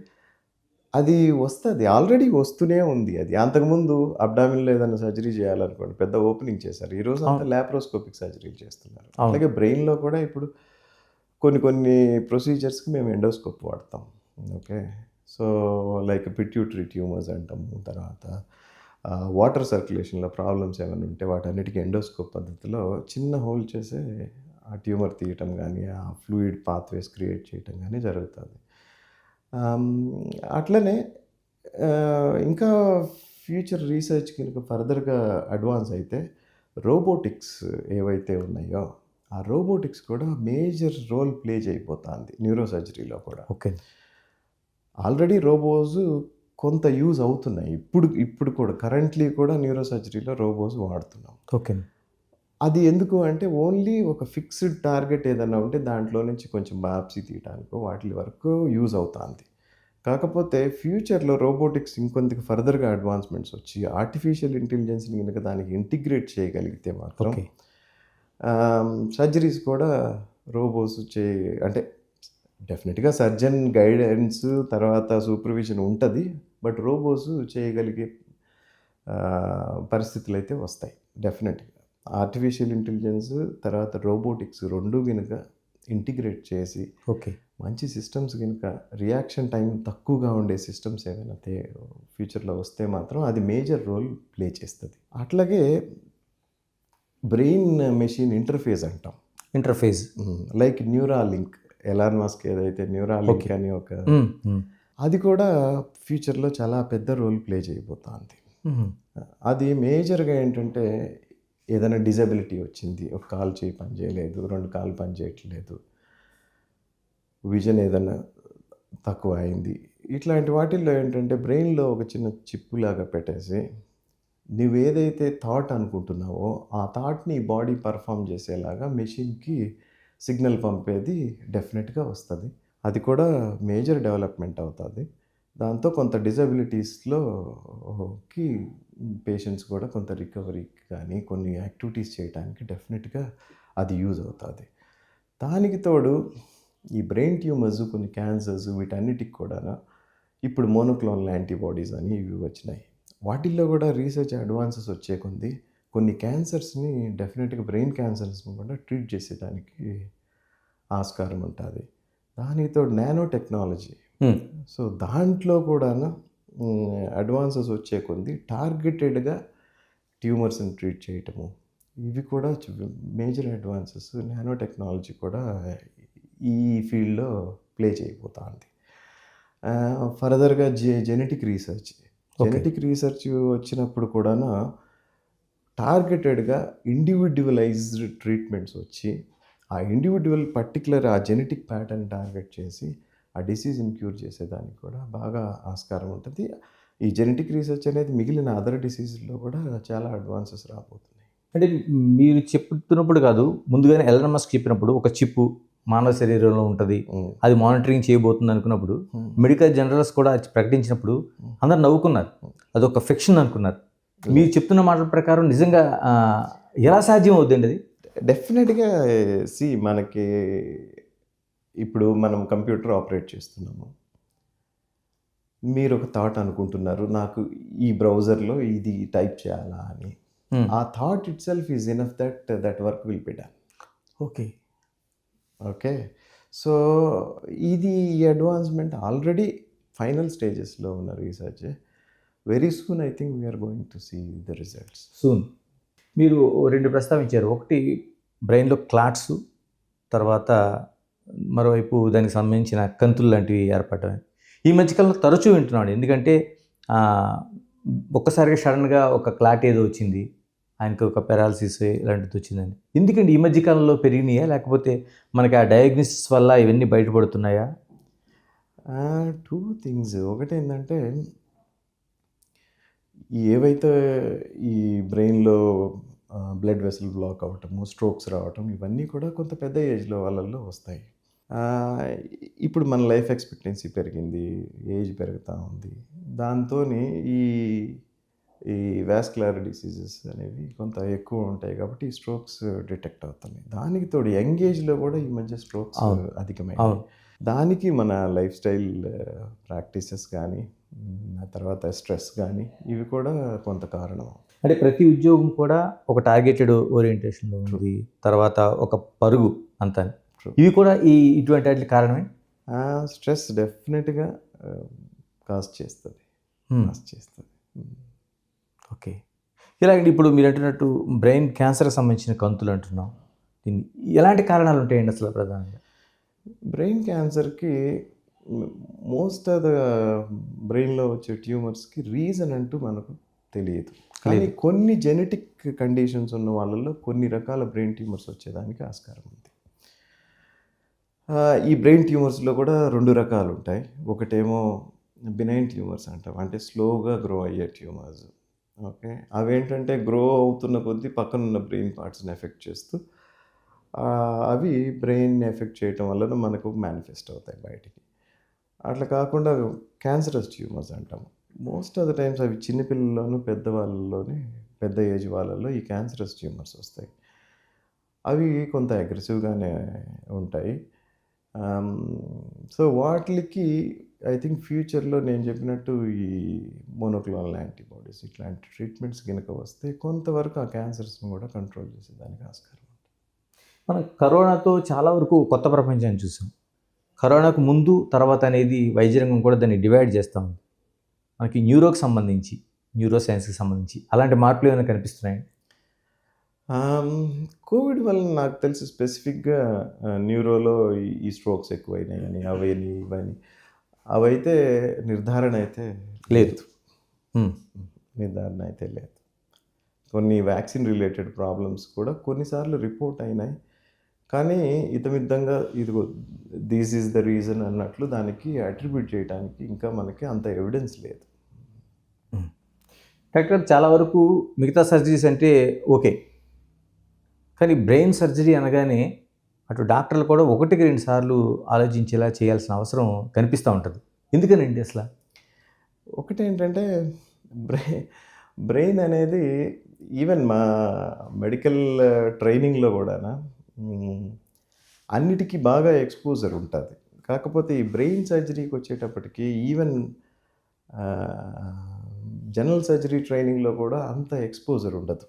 అది వస్తది. ఆల్రెడీ వస్తూనే ఉంది అది. అంతకుముందు అబ్డామిన్‌లో ఏదైనా సర్జరీ చేయాలనుకోండి, పెద్ద ఓపెనింగ్ చేశారు. ఈ రోజు అంతా అవును. లాప్రోస్కోపిక్ సర్జరీలు చేస్తున్నారు. అవును. అట్లాగే బ్రెయిన్‌లో కూడా ఇప్పుడు కొన్ని కొన్ని ప్రొసీజర్స్‌కి మేము ఎండోస్కోప్ వాడతాం. Okay. So, like pituitary tumours అంటాము. తర్వాత వాటర్ సర్క్యులేషన్‌లో ప్రాబ్లమ్స్ ఏమైనా ఉంటే వాటన్నిటికి ఎండోస్కోప్ పద్ధతిలో చిన్న హోల్ చేసే ఆ ట్యూమర్ తీయటం గానీ, ఆ ఫ్లూయిడ్ పాత్‌వేస్ క్రియేట్ చేయటం గానీ జరుగుతది. ఆహ్, అట్లనే ఇంకా ఫ్యూచర్ రీసెర్చ్ కనుక ఫర్దర్‌గా అడ్వాన్స్ అయితే రోబోటిక్స్ ఏవైతే ఉన్నాయో, ఆ రోబోటిక్స్ కూడా మేజర్ రోల్ ప్లే చేయబోతాంది న్యూరో సర్జరీలో కూడా. ఓకే. ఆల్రెడీ రోబోస్ కొంత యూజ్ అవుతున్నాయి. ఇప్పుడు కూడా కరెంట్‌లీ కూడా న్యూరో సర్జరీలో రోబోస్ వాడుతున్నాం. ఓకే. అది ఎందుకు అంటే ఓన్లీ ఒక ఫిక్స్డ్ టార్గెట్ ఏదన్నా ఉంటే దాంట్లో నుంచి కొంచెం బాయాప్సీ తీయటానికో వాటి వరకు యూజ్ అవుతాంది. కాకపోతే ఫ్యూచర్‌లో రోబోటిక్స్ ఇంకొంత ఫర్దర్‌గా అడ్వాన్స్‌మెంట్స్ వచ్చి ఆర్టిఫిషియల్ ఇంటెలిజెన్స్‌ని గనుక దానికి ఇంటిగ్రేట్ చేయగలిగితే మాత్రం ఓకే. సర్జరీస్ కూడా రోబోస్ అంటే డెఫినిట్‌గా సర్జన్ గైడెన్స్ తర్వాత సూపర్విజన్ ఉంటది. బట్ రోబోస్ చేయగలిగే పరిస్థితులైతే వస్తాయి డెఫినెట్‌గా. ఆర్టిఫిషియల్ ఇంటెలిజెన్స్ తర్వాత రోబోటిక్స్ 2 గనుక ఇంటిగ్రేట్ చేసి ఓకే. మంచి సిస్టమ్స్ గనుక రియాక్షన్ టైం తక్కువగా ఉండే సిస్టమ్స్ ఏమైనా ఫ్యూచర్‌లో వస్తే మాత్రం అది మేజర్ రోల్ ప్లే చేస్తది. అట్లాగే బ్రెయిన్ మెషిన్ ఇంటర్ఫేస్ అంటాం. Interface. Like Neuralink. Elon Musk ఏదైతే న్యూరాలింక్ ఓకే. అని ఒక హ్మ్. హ్మ్. అది కూడా ఫ్యూచర్‌లో చాలా పెద్ద రోల్ ప్లే చేయబోతాంది. హుహు. అది మేజర్‌గా ఏంటంటే ఏదైనా డిజబిలిటీ వచ్చింది. ఒక కాలు చేయి పని చేయలేదు. 2 కాళ్ళు పని చేయట్లేదు. విజన్ ఏదన్నా తక్కువ అయింది. ఇట్లాంటి వాటిల్లో ఏంటంటే బ్రెయిన్‌లో ఒక చిన్న చిప్పులాగా పెట్టేసి నువ్వేదైతే థాట్ అనుకుంటున్నావో ఆ థాట్‌ని బాడీ పర్ఫార్మ్ చేసేలాగా మెషిన్‌కి సిగ్నల్ పంపేది డెఫినెట్‌గా వస్తది. అది కూడా మేజర్ డెవలప్‌మెంట్ అవుతది. దాంతో కొంత డిజబిలిటీస్‌లోకి పేషెంట్స్ కూడా కొంత రికవరీకి కానీ, కొన్ని యాక్టివిటీస్ చేయటానికి డెఫినెట్‌గా అది యూజ్ అవుతది. దానికి తోడు ఈ బ్రెయిన్ ట్యూమర్స్, కొన్ని క్యాన్సర్స్ వీటన్నిటికి కూడాను ఇప్పుడు మోనోక్లోనల్ యాంటీబాడీస్ అని ఇవి వచ్చినాయి. వాటిల్లో కూడా రీసెర్చ్ అడ్వాన్సెస్ వచ్చే కొద్దీ కొన్ని క్యాన్సర్స్‌ని డెఫినెట్‌గా బ్రెయిన్ క్యాన్సర్స్‌ని కూడా ట్రీట్ చేసేదానికి ఆస్కారం ఉంటది. దానికి తోడు నానో టెక్నాలజీ. హ్మ్. సో, దాంట్లో కూడాను అడ్వాన్సెస్ వచ్చే కొద్దీ టార్గెటెడ్‌గా ట్యూమర్స్‌ని ట్రీట్ చేయటము. ఇవి కూడా మేజర్ అడ్వాన్సెస్ నానో టెక్నాలజీ కూడా ఈ ఫీల్డ్‌లో ప్లే చేయబోతాంది. ఫర్దర్‌గా genetic research. Okay. Genetic research వచ్చినప్పుడు కూడాను టార్గెటెడ్‌గా ఇండివిడ్యువలైజ్డ్ ట్రీట్మెంట్స్ వచ్చి, ఆ ఇండివిడ్యువల్ పర్టిక్యులర్ ఆ జెనెటిక్ ప్యాటర్న్ టార్గెట్ చేసి, ఆ డిసీజ్‌ని క్యూర్ చేసేదానికి కూడా బాగా ఆస్కారం ఉంటది. ఈ జెనెటిక్ రీసెర్చ్ అనేది మిగిలిన అదర్ డిసీజుల్లో కూడా చాలా అడ్వాన్సెస్ రాబోతున్నాయి. అంటే మీరు చెప్తున్నప్పుడు కాదు, ముందుగానే ఎలన్ మస్క్ చెప్పినప్పుడు ఒక చిప్పు మానవ శరీరంలో ఉంటది. హ్మ్. అది మానిటరింగ్ చేయబోతుంది అనుకున్నప్పుడు, హ్మ్. మెడికల్ జర్నల్స్ కూడా ప్రకటించినప్పుడు అందరూ నవ్వుకున్నారు. అదొక ఫిక్షన్ అనుకున్నారు. మీరు చెప్తున్న మాటల ప్రకారం నిజంగా ఎలా సాధ్యం అవుద్దండి అది? డెఫినెట్‌గా మనకి ఇప్పుడు మనం కంప్యూటర్ ఆపరేట్ చేస్తున్నాము. మీరొక థాట్ అనుకుంటున్నారు. నాకు ఈ బ్రౌజర్‌లో ఇది టైప్ చేయాలా అని. హ్మ్. ఆ thought itself is enough that work will be done. Okay. Okay. So, ఇది ఈ అడ్వాన్స్‌మెంట్ ఆల్రెడీ ఫైనల్ స్టేజెస్‌లో ఉన్న research. Very soon I think we are going to see the results. Soon. మీరు 2 ప్రస్తావించారు. ఒకటి బ్రెయిన్‌లో క్లాట్స్, తర్వాత మరోవైపు దానికి సంబంధించిన కంతులు లాంటివి ఏర్పడడం. ఈ మధ్యకాలంలో తరచూ వింటున్నాను. ఎందుకంటే ఒక్కసారిగా సడన్‌గా ఒక క్లాట్ ఏదో వచ్చింది. ఆయనకి ఒక పారాలిసిస్ ఇలాంటిది వచ్చిందని. ఎందుకండి ఈ మధ్య కాలంలో పెరిగినాయా? లేకపోతే మనకి ఆ డయాగ్నోసిస్ వల్ల ఇవన్నీ బయటపడుతున్నాయా? 2 థింగ్స్. ఒకటేంటంటే ఏవైతే ఈ బ్రెయిన్‌లో బ్లడ్ వెసల్ బ్లాక్ అవ్వటము, స్ట్రోక్స్ రావటం ఇవన్నీ కూడా కొంత పెద్ద ఏజ్‌లో వాళ్ళల్లో వస్తాయి. ఆహ్, ఇప్పుడు మన లైఫ్ ఎక్స్‌పెక్టెన్సీ పెరిగింది. ఏజ్ పెరుగుతా ఉంది. దాంతోని ఈ ఈ వాస్కులర్ డిసీజెస్ అనేవి కొంత ఎక్కువ ఉంటాయి కాబట్టి స్ట్రోక్స్ డిటెక్ట్ అవుతున్నాయి. దానికి తోడు యంగ్ ఏజ్‌లో కూడా ఈ మధ్య స్ట్రోక్స్ అవును. అధికమైనాయి. అవును. దానికి మన లైఫ్ స్టైల్ ప్రాక్టీసెస్ కానీ, ఆ తర్వాత స్ట్రెస్ కానీ ఇవి కూడా కొంత కారణం. అంటే ప్రతి ఉద్యోగం కూడా ఒక టార్గెటెడ్ ఓరియంటేషన్లో ఉంది, తర్వాత ఒక పరుగు అంతా. True. ఇవి కూడా ఇటువంటి వాటికి కారణమే. స్ట్రెస్ డెఫినెట్గా కాజ్ చేస్తుంది. ఓకే. ఇలాగండి ఇప్పుడు మీరు అంటున్నట్టు బ్రెయిన్ క్యాన్సర్కి సంబంధించిన కంతులు అంటున్నాం. దీన్ని ఎలాంటి కారణాలు ఉంటాయండి అసలు ప్రధానంగా? బ్రెయిన్ క్యాన్సర్కి మోస్ట్ ఆఫ్ ద బ్రెయిన్లో వచ్చే ట్యూమర్స్కి రీజన్ అంటూ మనకు తెలియదు. కానీ కొన్ని జెనెటిక్ కండిషన్స్ ఉన్న వాళ్ళల్లో కొన్ని రకాల బ్రెయిన్ ట్యూమర్స్ వచ్చేదానికి ఆస్కారం ఉంది. ఈ బ్రెయిన్ ట్యూమర్స్లో కూడా 2 రకాలు ఉంటాయి. ఒకటేమో బినైన్ ట్యూమర్స్ అంటాం, అంటే స్లోగా గ్రో అయ్యే ట్యూమర్స్. ఓకే, అవేంటంటే గ్రో అవుతున్న కొద్దీ పక్కనున్న బ్రెయిన్ పార్ట్స్ని ఎఫెక్ట్ చేస్తూ అవి బ్రెయిన్ ఎఫెక్ట్ చేయటం వలన మనకు మేనిఫెస్ట్ అవుతాయి బయటికి. అట్లా కాకుండా క్యాన్సరస్ ట్యూమర్స్ అంటాం. మోస్ట్ ఆఫ్ ద టైమ్స్ అవి చిన్నపిల్లల్లోనూ పెద్దవాళ్ళలోనే, పెద్ద ఏజ్ వాళ్ళల్లో ఈ క్యాన్సరస్ ట్యూమర్స్ వస్తాయి. అవి కొంత అగ్రెసివ్గానే ఉంటాయి. సో వాటికి ఐ థింక్ ఫ్యూచర్లో నేను చెప్పినట్టు ఈ మోనోక్లోనల్ యాంటీబాడీస్ ఇట్లాంటి ట్రీట్మెంట్స్ కనుక వస్తే కొంతవరకు ఆ క్యాన్సర్స్ని కూడా కంట్రోల్ చేసేదానికి ఆస్కారం ఉంది. మనం కరోనాతో చాలా వరకు కొత్త ప్రపంచాన్ని చూసాం. కరోనాకు ముందు తర్వాత అనేది వైద్య రంగం కూడా దాన్ని డివైడ్ చేస్తూ ఉంది. మనకి న్యూరోకి సంబంధించి, న్యూరో సైన్స్కి సంబంధించి అలాంటి మార్పులు ఏమైనా కనిపిస్తున్నాయి? కోవిడ్ వల్ల నాకు తెలిసి స్పెసిఫిక్గా న్యూరోలో ఈ స్ట్రోక్స్ ఎక్కువైనాయని అవని ఇవని అవైతే నిర్ధారణ అయితే లేదు. నిర్ధారణ అయితే లేదు. కొన్ని వ్యాక్సిన్ రిలేటెడ్ ప్రాబ్లమ్స్ కూడా కొన్నిసార్లు రిపోర్ట్ అయినాయి, కానీ ఇతమిద్దంగా ఇదిగో దిస్ ఈజ్ ద రీజన్ అన్నట్లు దానికి అట్రిబ్యూట్ చేయడానికి ఇంకా మనకి అంత ఎవిడెన్స్ లేదు. డాక్టర్, చాలా వరకు మిగతా సర్జరీస్ అంటే ఓకే, కానీ బ్రెయిన్ సర్జరీ అనగానే అటు డాక్టర్లు కూడా 1-2 సార్లు ఆలోచించేలా చేయాల్సిన అవసరం కనిపిస్తూ ఉంటుంది. ఎందుకనండి అసలు? ఒకటేంటంటే బ్రెయిన్ అనేది ఈవెన్ మా మెడికల్ ట్రైనింగ్లో కూడా అన్నిటికీ బాగా ఎక్స్పోజర్ ఉంటుంది. కాకపోతే ఈ బ్రెయిన్ సర్జరీకి వచ్చేటప్పటికి ఈవెన్ జనరల్ సర్జరీ ట్రైనింగ్లో కూడా అంత ఎక్స్పోజర్ ఉండదు.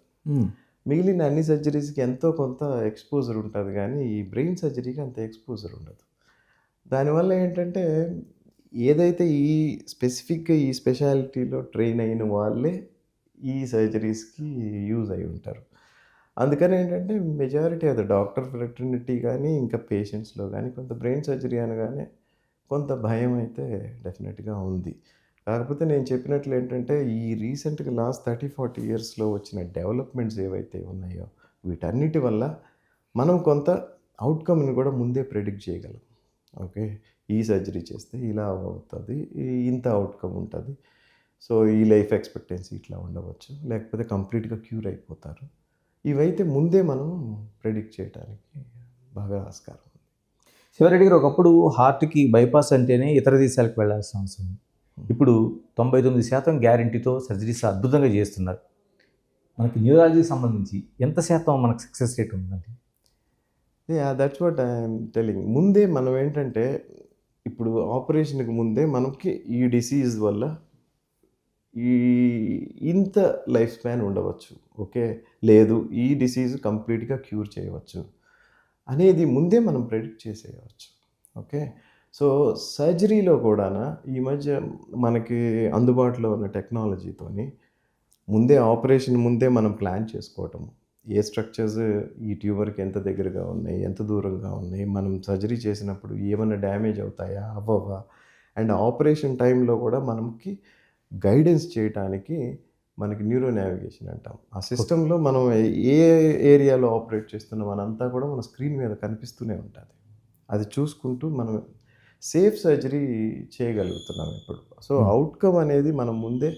మిగిలిన అన్ని సర్జరీస్కి ఎంతో కొంత ఎక్స్పోజర్ ఉంటుంది, కానీ ఈ బ్రెయిన్ సర్జరీకి అంత ఎక్స్పోజర్ ఉండదు. దానివల్ల ఏంటంటే ఏదైతే ఈ స్పెసిఫిక్గా ఈ స్పెషాలిటీలో ట్రైన్ అయిన వాళ్ళే ఈ సర్జరీస్కి యూజ్ అయి ఉంటారు. అందుకని ఏంటంటే majority of the doctor fraternity కానీ ఇంకా పేషెంట్స్లో కానీ కొంత బ్రెయిన్ సర్జరీ అనగానే కొంత భయం అయితే డెఫినెట్గా ఉంది. కాకపోతే నేను చెప్పినట్లు ఏంటంటే ఈ రీసెంట్గా లాస్ట్ 30-40 ఇయర్స్లో వచ్చిన డెవలప్మెంట్స్ ఏవైతే ఉన్నాయో వీటన్నిటి వల్ల మనం కొంత అవుట్కమ్ని కూడా ముందే ప్రెడిక్ట్ చేయగలం. ఓకే, ఈ సర్జరీ చేస్తే ఇలా అవుతుంది, ఇంత అవుట్కమ్ ఉంటుంది, సో ఈ లైఫ్ ఎక్స్పెక్టెన్సీ ఇట్లా ఉండవచ్చు, లేకపోతే కంప్లీట్గా క్యూర్ అయిపోతారు. ఇవైతే ముందే మనం ప్రెడిక్ట్ చేయడానికి బాగా ఆస్కారం ఉంది. శివరెడ్డి గారు, ఒకప్పుడు హార్ట్కి బైపాస్ అంటేనే ఇతర దేశాలకు వెళ్ళాల్సిన అవసరం, ఇప్పుడు 99% గ్యారంటీతో సర్జరీస్ అద్భుతంగా చేస్తున్నారు. మనకి న్యూరాలజీకి సంబంధించి ఎంత శాతం మనకు సక్సెస్ రేట్ ఉందండి? That's what I'm telling. ముందే మనం ఏంటంటే ఇప్పుడు ఆపరేషన్కి ముందే మనకి ఈ డిసీజ్ వల్ల ఇంత లైఫ్ స్పాన్ ఉండవచ్చు, ఓకే, లేదు ఈ డిసీజ్ కంప్లీట్గా క్యూర్ చేయవచ్చు అనేది ముందే మనం ప్రెడిక్ట్ చేసేయవచ్చు. ఓకే, సో సర్జరీలో కూడా ఈ మధ్య మనకి అందుబాటులో ఉన్న టెక్నాలజీతోని ముందే ఆపరేషన్ ముందే మనం ప్లాన్ చేసుకోవటం, ఏ స్ట్రక్చర్స్ ఈ ట్యూమర్కి ఎంత దగ్గరగా ఉన్నాయి, ఎంత దూరంగా ఉన్నాయి, మనం సర్జరీ చేసినప్పుడు ఏమైనా డ్యామేజ్ అవుతాయా అవ్వవా, అండ్ ఆపరేషన్ టైంలో కూడా మనకి గైడెన్స్ చేయడానికి మనకి న్యూరో నావిగేషన్ అంటాం. ఆ సిస్టంలో మనం ఏ ఏరియాలో ఆపరేట్ చేస్తున్నాం అనంతా కూడా మన స్క్రీన్ మీద కనిపిస్తూనే ఉంటుంది. అది చూసుకుంటూ మనం సేఫ్ సర్జరీ చేయగలుగుతున్నాం ఇప్పుడు. సో అవుట్కమ్ అనేది మనం ముందే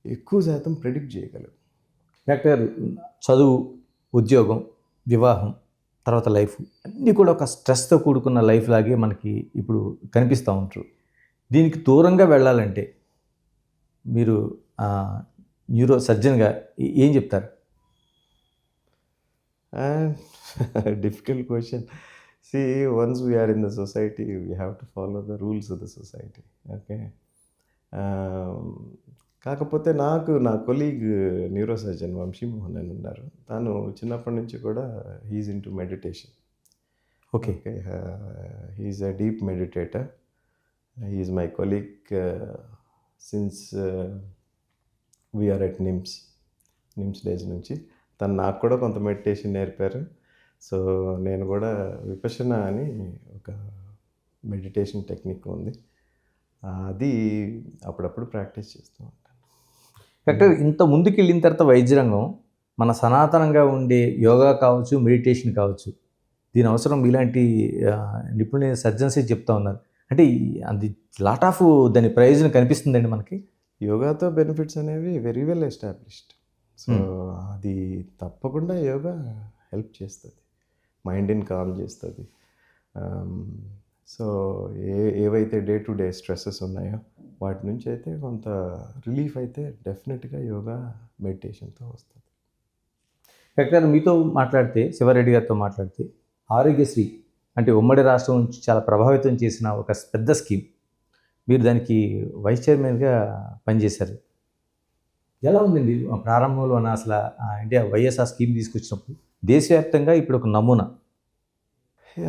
ఎక్కువ శాతం ప్రెడిక్ట్ చేయగలం. డాక్టర్, చదువు, ఉద్యోగం, వివాహం, తర్వాత లైఫ్ అన్నీ కూడా ఒక స్ట్రెస్తో కూడుకున్న లైఫ్ లాగే మనకి ఇప్పుడు కనిపిస్తూ ఉంటారు. దీనికి దూరంగా వెళ్ళాలంటే మీరు న్యూరో సర్జన్గా ఏం చెప్తారు? Difficult question. See, once we are in the society, we have to follow the rules of the society. Okay. కాకపోతే నాకు నా కొలీగ్ న్యూరో సర్జన్ వంశీమోహన్ అని ఉన్నారు. తను చిన్నప్పటి నుంచి కూడా he's into meditation. Okay. Okay. He's a deep meditator. He's my colleague since we are at NIMS days నుంచి. తను నాకు కూడా కొంత మెడిటేషన్ నేర్పారు. సో నేను కూడా విపశ్యన అని ఒక మెడిటేషన్ టెక్నిక్ ఉంది, అది అప్పుడప్పుడు ప్రాక్టీస్ చేస్తూ ఉంటాను. డాక్టర్, ఇంత ముందుకు వెళ్ళిన తర్వాత వైద్య రంగం మన సనాతనంగా ఉండే యోగా కావచ్చు, మెడిటేషన్ కావచ్చు, దీని అవసరం ఇలాంటి నిపుణులైన సర్జన్సే చెప్తా ఉన్నారు. అంటే అది లాట్ ఆఫ్ దాని ప్రయోజనం కనిపిస్తుందండి మనకి. యోగాతో బెనిఫిట్స్ అనేవి వెరీ వెల్ ఎస్టాబ్లిష్డ్. సో అది తప్పకుండా యోగా హెల్ప్ చేస్తుంది, మైండ్ని కామ్ చేస్తుంది. సో ఏవైతే డే టు డే స్ట్రెస్సెస్ ఉన్నాయో వాటి నుంచి అయితే కొంత రిలీఫ్ అయితే డెఫినెట్గా యోగా మెడిటేషన్తో వస్తుంది. డాక్టర్, మీతో మాట్లాడితే, శివారెడ్డి గారితో మాట్లాడితే, ఆరోగ్యశ్రీ అంటే ఉమ్మడి రాష్ట్రం నుంచి చాలా ప్రభావితం చేసిన ఒక పెద్ద స్కీమ్, మీరు దానికి వైస్ చైర్మన్గా పనిచేశారు. ఎలా ఉందండి ప్రారంభంలో అసలు ఇండియా వైఎస్ఆర్ స్కీమ్ తీసుకొచ్చినప్పుడు? దేశవ్యాప్తంగా ఇప్పుడు ఒక నమూనా.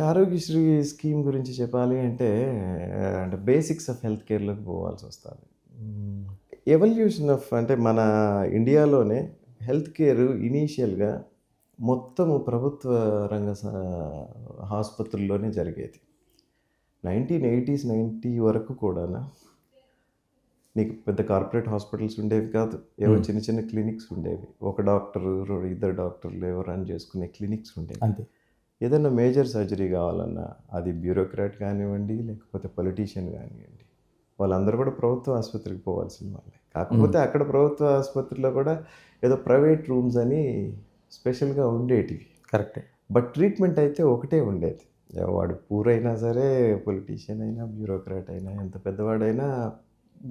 ఆరోగ్యశ్రీ స్కీమ్ గురించి చెప్పాలి అంటే బేసిక్స్ ఆఫ్ హెల్త్ కేర్లోకి పోవాల్సి వస్తుంది. ఎవల్యూషన్ ఆఫ్ అంటే మన ఇండియాలోనే హెల్త్ కేర్ ఇనీషియల్గా మొత్తము ప్రభుత్వ రంగ ఆసుపత్రుల్లోనే జరిగేది. 1980s 90 వరకు కూడా నీకు పెద్ద కార్పొరేట్ హాస్పిటల్స్ ఉండేవి కాదు, ఏవో చిన్న చిన్న క్లినిక్స్ ఉండేవి. ఒక డాక్టరు, ఇద్దరు డాక్టర్లు ఏవో రన్ చేసుకునే క్లినిక్స్ ఉండేవి. అంతే. ఏదైనా మేజర్ సర్జరీ కావాలన్నా అది బ్యూరోక్రాట్ కానివ్వండి, లేకపోతే పొలిటీషియన్ కానివ్వండి, వాళ్ళందరూ కూడా ప్రభుత్వ ఆసుపత్రికి పోవాల్సిన వాళ్ళే. కాకపోతే అక్కడ ప్రభుత్వ ఆసుపత్రిలో కూడా ఏదో ప్రైవేట్ రూమ్స్ అని స్పెషల్గా ఉండేటివి. కరెక్టే. బట్ ట్రీట్మెంట్ అయితే ఒకటే ఉండేది. వాడు పూర్ అయినా సరే, పొలిటీషియన్ అయినా, బ్యూరోక్రాట్ అయినా, ఎంత పెద్దవాడైనా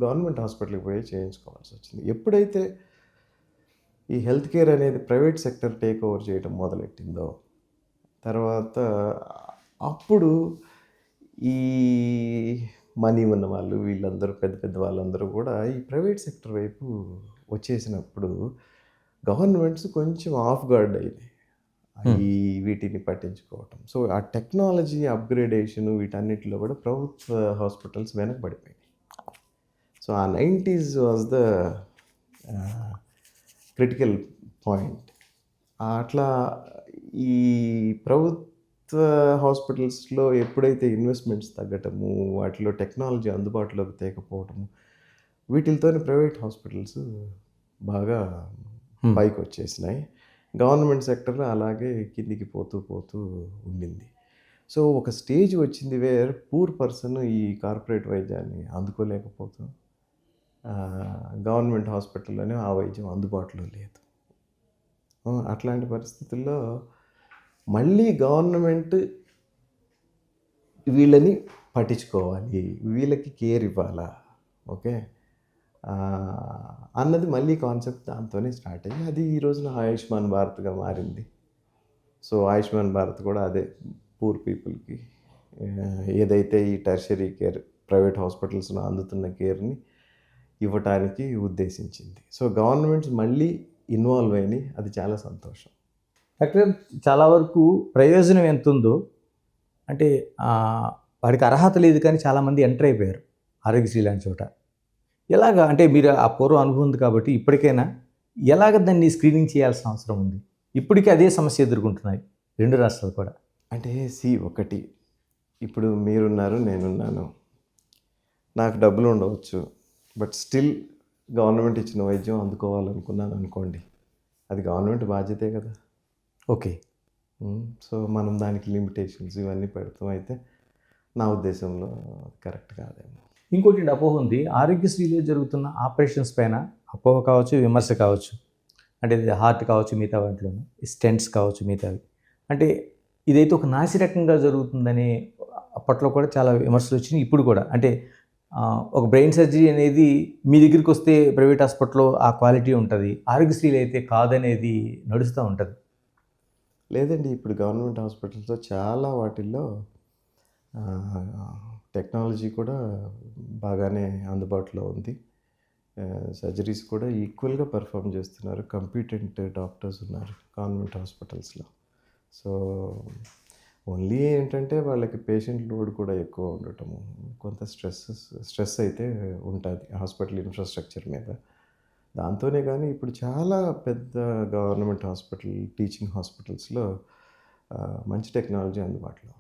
గవర్నమెంట్ హాస్పిటల్కి పోయి చేయించుకోవాల్సి వచ్చింది. ఎప్పుడైతే ఈ హెల్త్ కేర్ అనేది ప్రైవేట్ సెక్టర్ టేక్ ఓవర్ చేయడం మొదలెట్టిందో తర్వాత అప్పుడు ఈ మనీ ఉన్న వాళ్ళు, వీళ్ళందరూ పెద్ద పెద్ద వాళ్ళందరూ కూడా ఈ ప్రైవేట్ సెక్టర్ వైపు వచ్చేసినప్పుడు గవర్నమెంట్స్ కొంచెం ఆఫ్ గార్డ్ అయింది ఈ వీటిని పట్టించుకోవటం. సో ఆ టెక్నాలజీ అప్గ్రేడేషన్ వీటన్నిటిలో కూడా ప్రభుత్వ హాస్పిటల్స్ వెనకబడిపోయినాయి. సో ఆ 90s was the critical point. అట్లా ఈ ప్రభుత్వ హాస్పిటల్స్లో ఎప్పుడైతే ఇన్వెస్ట్మెంట్స్ తగ్గటము, వాటిలో టెక్నాలజీ అందుబాటులోకి తేకపోవటము, వీటితో ప్రైవేట్ హాస్పిటల్స్ బాగా పైకి వచ్చేసినాయి. గవర్నమెంట్ సెక్టర్లో అలాగే కిందికి పోతూ ఉండింది. సో ఒక స్టేజ్ వచ్చింది వేర్ పూర్ పర్సన్ ఈ కార్పొరేట్ వైద్యాన్ని అందుకోలేకపోతూ గవర్నమెంట్ హాస్పిటల్లోనే ఆ వైద్యం అందుబాటులో లేదు. అట్లాంటి పరిస్థితుల్లో మళ్ళీ గవర్నమెంట్ వీళ్ళని పట్టించుకోవాలి, వీళ్ళకి కేర్ ఇవ్వాలా, ఓకే అన్నది మళ్ళీ కాన్సెప్ట్ దాంతోనే స్టార్ట్ అయ్యి అది ఈ రోజున ఆయుష్మాన్ భారత్గా మారింది. సో ఆయుష్మాన్ భారత్ కూడా అదే పూర్ పీపుల్కి ఏదైతే ఈ టెర్షరీ కేర్ ప్రైవేట్ హాస్పిటల్స్లో అందుతున్న కేర్ని ఇవ్వటానికి ఉద్దేశించింది. సో గవర్నమెంట్స్ మళ్ళీ ఇన్వాల్వ్ అయినాయి, అది చాలా సంతోషం. డాక్టర్, చాలా వరకు ప్రయోజనం ఎంత ఉందో అంటే వాడికి అర్హత లేదు కానీ చాలామంది ఎంటర్ అయిపోయారు ఆరోగ్యశ్రీ లాంటి చోట. ఎలాగా అంటే మీరు ఆ పూర్వ అనుభవం ఉంది కాబట్టి ఇప్పటికైనా ఎలాగ దాన్ని స్క్రీనింగ్ చేయాల్సిన అవసరం ఉంది? ఇప్పటికీ అదే సమస్య ఎదుర్కొంటున్నాయి రెండు రాష్ట్రాలు కూడా. అంటే ఒకటి, ఇప్పుడు మీరున్నారు, నేనున్నాను, నాకు డబ్బులు ఉండవచ్చు, బట్ స్టిల్ గవర్నమెంట్ ఇచ్చిన వైద్యం అందుకోవాలనుకున్నాను అనుకోండి, అది గవర్నమెంట్ బాధ్యతే కదా. ఓకే. సో మనం దానికి లిమిటేషన్స్ ఇవన్నీ పెడతాం, అయితే నా ఉద్దేశంలో కరెక్ట్ కాదేమో. ఇంకోటి అపోహ ఉంది, ఆరోగ్యశ్రీలో జరుగుతున్న ఆపరేషన్స్ పైన అపోహ కావచ్చు, విమర్శ కావచ్చు. అంటే హార్ట్ కావచ్చు, మిగతా వాటిలోనూ స్టెంట్స్ కావచ్చు, మిగతావి. అంటే ఇదైతే ఒక నాసిరకంగా జరుగుతుందని అప్పట్లో కూడా చాలా విమర్శలు వచ్చినాయి. ఇప్పుడు కూడా అంటే ఒక బ్రెయిన్ సర్జరీ అనేది మీ దగ్గరికి వస్తే ప్రైవేట్ హాస్పిటల్లో ఆ క్వాలిటీ ఉంటుంది, ఆరోగ్యశ్రీలో అయితే కాదనేది నడుస్తూ ఉంటుంది. లేదండి, ఇప్పుడు గవర్నమెంట్ హాస్పిటల్స్లో చాలా వాటిల్లో టెక్నాలజీ కూడా బాగానే అందుబాటులో ఉంది. సర్జరీస్ కూడా ఈక్వల్గా పర్ఫామ్ చేస్తున్నారు. కంపిటెంట్ డాక్టర్స్ ఉన్నారు కాన్వెంట్ హాస్పిటల్స్లో. సో ఓన్లీ ఏంటంటే వాళ్ళకి పేషెంట్ లోడ్ కూడా ఎక్కువ ఉండటము, కొంత స్ట్రెస్ అయితే ఉంటుంది హాస్పిటల్ ఇన్ఫ్రాస్ట్రక్చర్ మీద. దాంతోనే కానీ ఇప్పుడు చాలా పెద్ద గవర్నమెంట్ హాస్పిటల్, టీచింగ్ హాస్పిటల్స్లో మంచి టెక్నాలజీ అందుబాటులో ఉంది.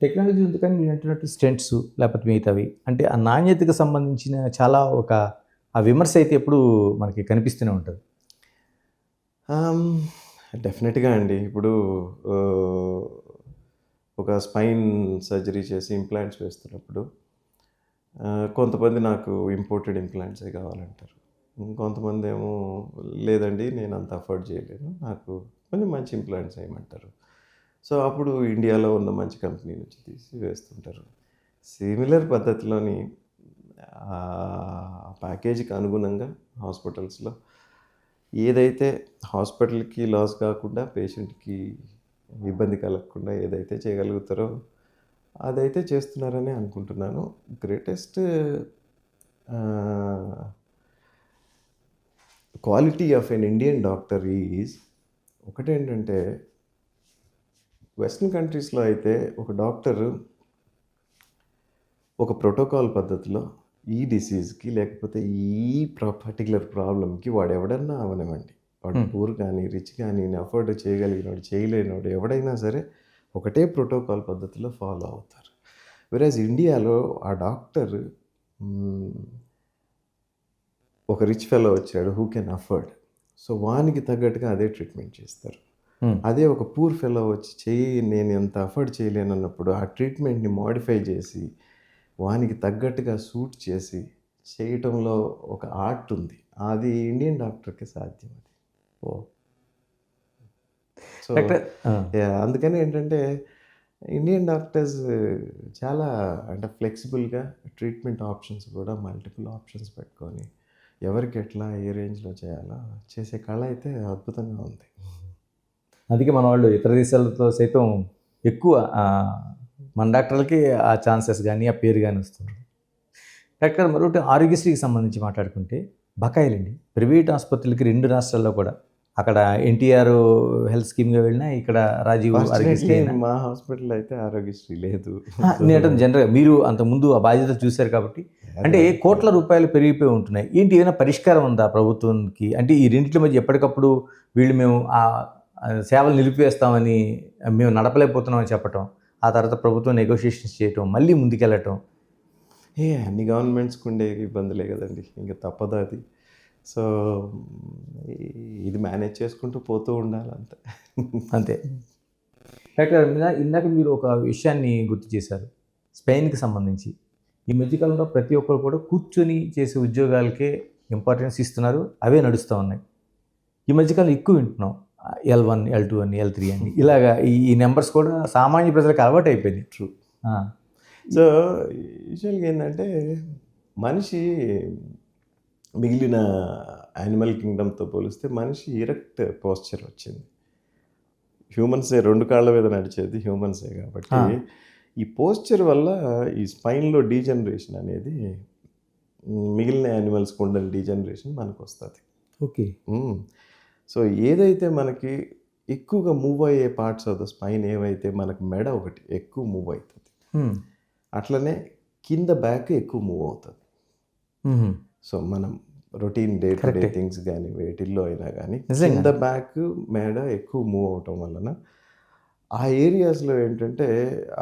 టెక్నాలజీ ఉంది కానీ మీరు అంటున్నట్టు స్టెంట్స్ లేకపోతే మిగతావి అంటే ఆ నాణ్యతకు సంబంధించిన చాలా ఆ విమర్శ అయితే ఎప్పుడు మనకి కనిపిస్తూనే ఉంటుంది. డెఫినెట్గా అండి. ఇప్పుడు ఒక స్పైన్ సర్జరీ చేసి ఇంప్లాంట్స్ వేస్తున్నప్పుడు కొంతమంది నాకు ఇంపోర్టెడ్ ఇంప్లాంట్సే కావాలంటారు. కొంతమంది ఏమో లేదండి నేను అంత అఫోర్డ్ చేయలేను, నాకు కొంచెం మంచి ఇంప్లాంట్స్ వేయమంటారు. సో అప్పుడు ఇండియాలో ఉన్న మంచి కంపెనీ నుంచి తీసి వేస్తుంటారు. సిమిలర్ పద్ధతిలోని ప్యాకేజీకి అనుగుణంగా హాస్పిటల్స్లో ఏదైతే హాస్పిటల్కి లాస్ కాకుండా, పేషెంట్కి ఇబ్బంది కలగకుండా ఏదైతే చేయగలుగుతారో అదైతే చేస్తున్నారని అనుకుంటున్నాను. Greatest quality of an Indian doctor is ఒకటేంటంటే, వెస్ట్రన్ కంట్రీస్లో అయితే ఒక డాక్టరు ఒక ప్రోటోకాల్ పద్ధతిలో ఈ డిసీజ్కి లేకపోతే ఈ పర్టికులర్ ప్రాబ్లమ్కి వాడు ఎవడన్నా అవనివ్వండి, వాడు పూర్ కానీ రిచ్ కానీ అఫోర్డ్ చేయగలిగినోడు చేయలేనోడు ఎవడైనా సరే ఒకటే ప్రోటోకాల్ పద్ధతిలో ఫాలో అవుతారు. వెరాజ్ ఇండియాలో ఆ డాక్టర్ ఒక రిచ్ ఫెలో వచ్చాడు హూ కెన్ అఫోర్డ్, సో వానికి తగ్గట్టుగా అదే ట్రీట్మెంట్ చేస్తారు. అదే ఒక పూర్ ఫెలో వచ్చి నేను ఎంత అఫోర్డ్ చేయలేను అన్నప్పుడు ఆ ట్రీట్మెంట్ని మోడిఫై చేసి వానికి తగ్గట్టుగా సూట్ చేసి చేయటంలో ఒక ఆర్ట్ ఉంది. అది ఇండియన్ డాక్టర్కి సాధ్యం. అది సో అందుకని ఏంటంటే ఇండియన్ డాక్టర్స్ చాలా అంటే ఫ్లెక్సిబుల్గా ట్రీట్మెంట్ ఆప్షన్స్ కూడా మల్టిపుల్ ఆప్షన్స్ పెట్టుకొని ఎవరికి ఎట్లా ఏ రేంజ్లో చేయాలో చేసే కళ అయితే అద్భుతంగా ఉంది. అందుకే మన వాళ్ళు ఇతర దేశాలతో సైతం ఎక్కువ మన డాక్టర్లకి ఆ ఛాన్సెస్ కానీ ఆ పేరు కానీ వస్తుంది. డాక్టర్ మరొకటి ఆరోగ్యశ్రీకి సంబంధించి మాట్లాడుకుంటే బకాయిలండి. ప్రైవేట్ ఆసుపత్రులకి 2 రాష్ట్రాల్లో కూడా, అక్కడ ఎన్టీఆర్ హెల్త్ స్కీమ్గా వెళ్ళినా ఇక్కడ రాజీవ్ ఆరోగ్యశ్రీ. మా హాస్పిటల్ అయితే ఆరోగ్యశ్రీ లేదు. నేను జనరల్గా మీరు అంతకుముందు ఆ బాధ్యత చూశారు కాబట్టి, అంటే కోట్ల రూపాయలు పెరిగిపోయి ఉంటున్నాయి. ఏంటి ఏమైనా పరిష్కారం ఉందా ప్రభుత్వానికి? అంటే ఈ రెండింటి మధ్య ఎప్పటికప్పుడు వీళ్ళు మేము ఆ సేవలు నిలిపివేస్తామని, మేము నడపలేకపోతున్నామని చెప్పటం, ఆ తర్వాత ప్రభుత్వం నెగోషియేషన్స్ చేయటం, మళ్ళీ ముందుకెళ్ళటం. అన్ని గవర్నమెంట్స్కి ఉండే ఇబ్బందులే కదండి, ఇంకా తప్పదు అది. సో ఇది మేనేజ్ చేసుకుంటూ పోతూ ఉండాలి అంతే. అంతే. డాక్టర్ ఇందాక మీరు ఒక విషయాన్ని గుర్తు చేశారు, స్పెయిన్కి సంబంధించి. ఈ మధ్యకాలంలో ప్రతి ఒక్కరు కూడా కూర్చొని చేసే ఉద్యోగాలకే ఇంపార్టెన్స్ ఇస్తున్నారు, అవే నడుస్తూ ఉన్నాయి. ఈ మధ్యకాలం ఎక్కువ వింటున్నాం L1, L2 అని, L3 అని, ఇలాగా ఈ నెంబర్స్ కూడా సామాన్య ప్రజలకు అలవాటు అయిపోయింది. ట్రూ. సో యూజువల్గా ఏంటంటే మనిషి మిగిలిన యానిమల్ కింగ్డమ్తో పోలిస్తే మనిషి ఇరెక్ట్ పోస్చర్ వచ్చింది. హ్యూమన్సే 2 కాళ్ళ మీద నడిచేది హ్యూమన్సే కాబట్టి ఈ పోస్చర్ వల్ల ఈ స్పైన్లో డీజనరేషన్ అనేది మిగిలిన యానిమల్స్కి ఉండే డీజనరేషన్ మనకు వస్తుంది. ఓకే. సో ఏదైతే మనకి ఎక్కువగా మూవ్ అయ్యే పార్ట్స్ ఆఫ్ ద స్పైన్ ఏవైతే మనకు మెడ ఒకటి ఎక్కువ మూవ్ అవుతుంది, అట్లనే కింద బ్యాక్ ఎక్కువ మూవ్ అవుతుంది. సో మనం routine day to day things కానీ వేటిల్లో అయినా కానీ కింద బ్యాక్ మెడ ఎక్కువ మూవ్ అవటం వలన ఆ ఏరియాస్లో ఏంటంటే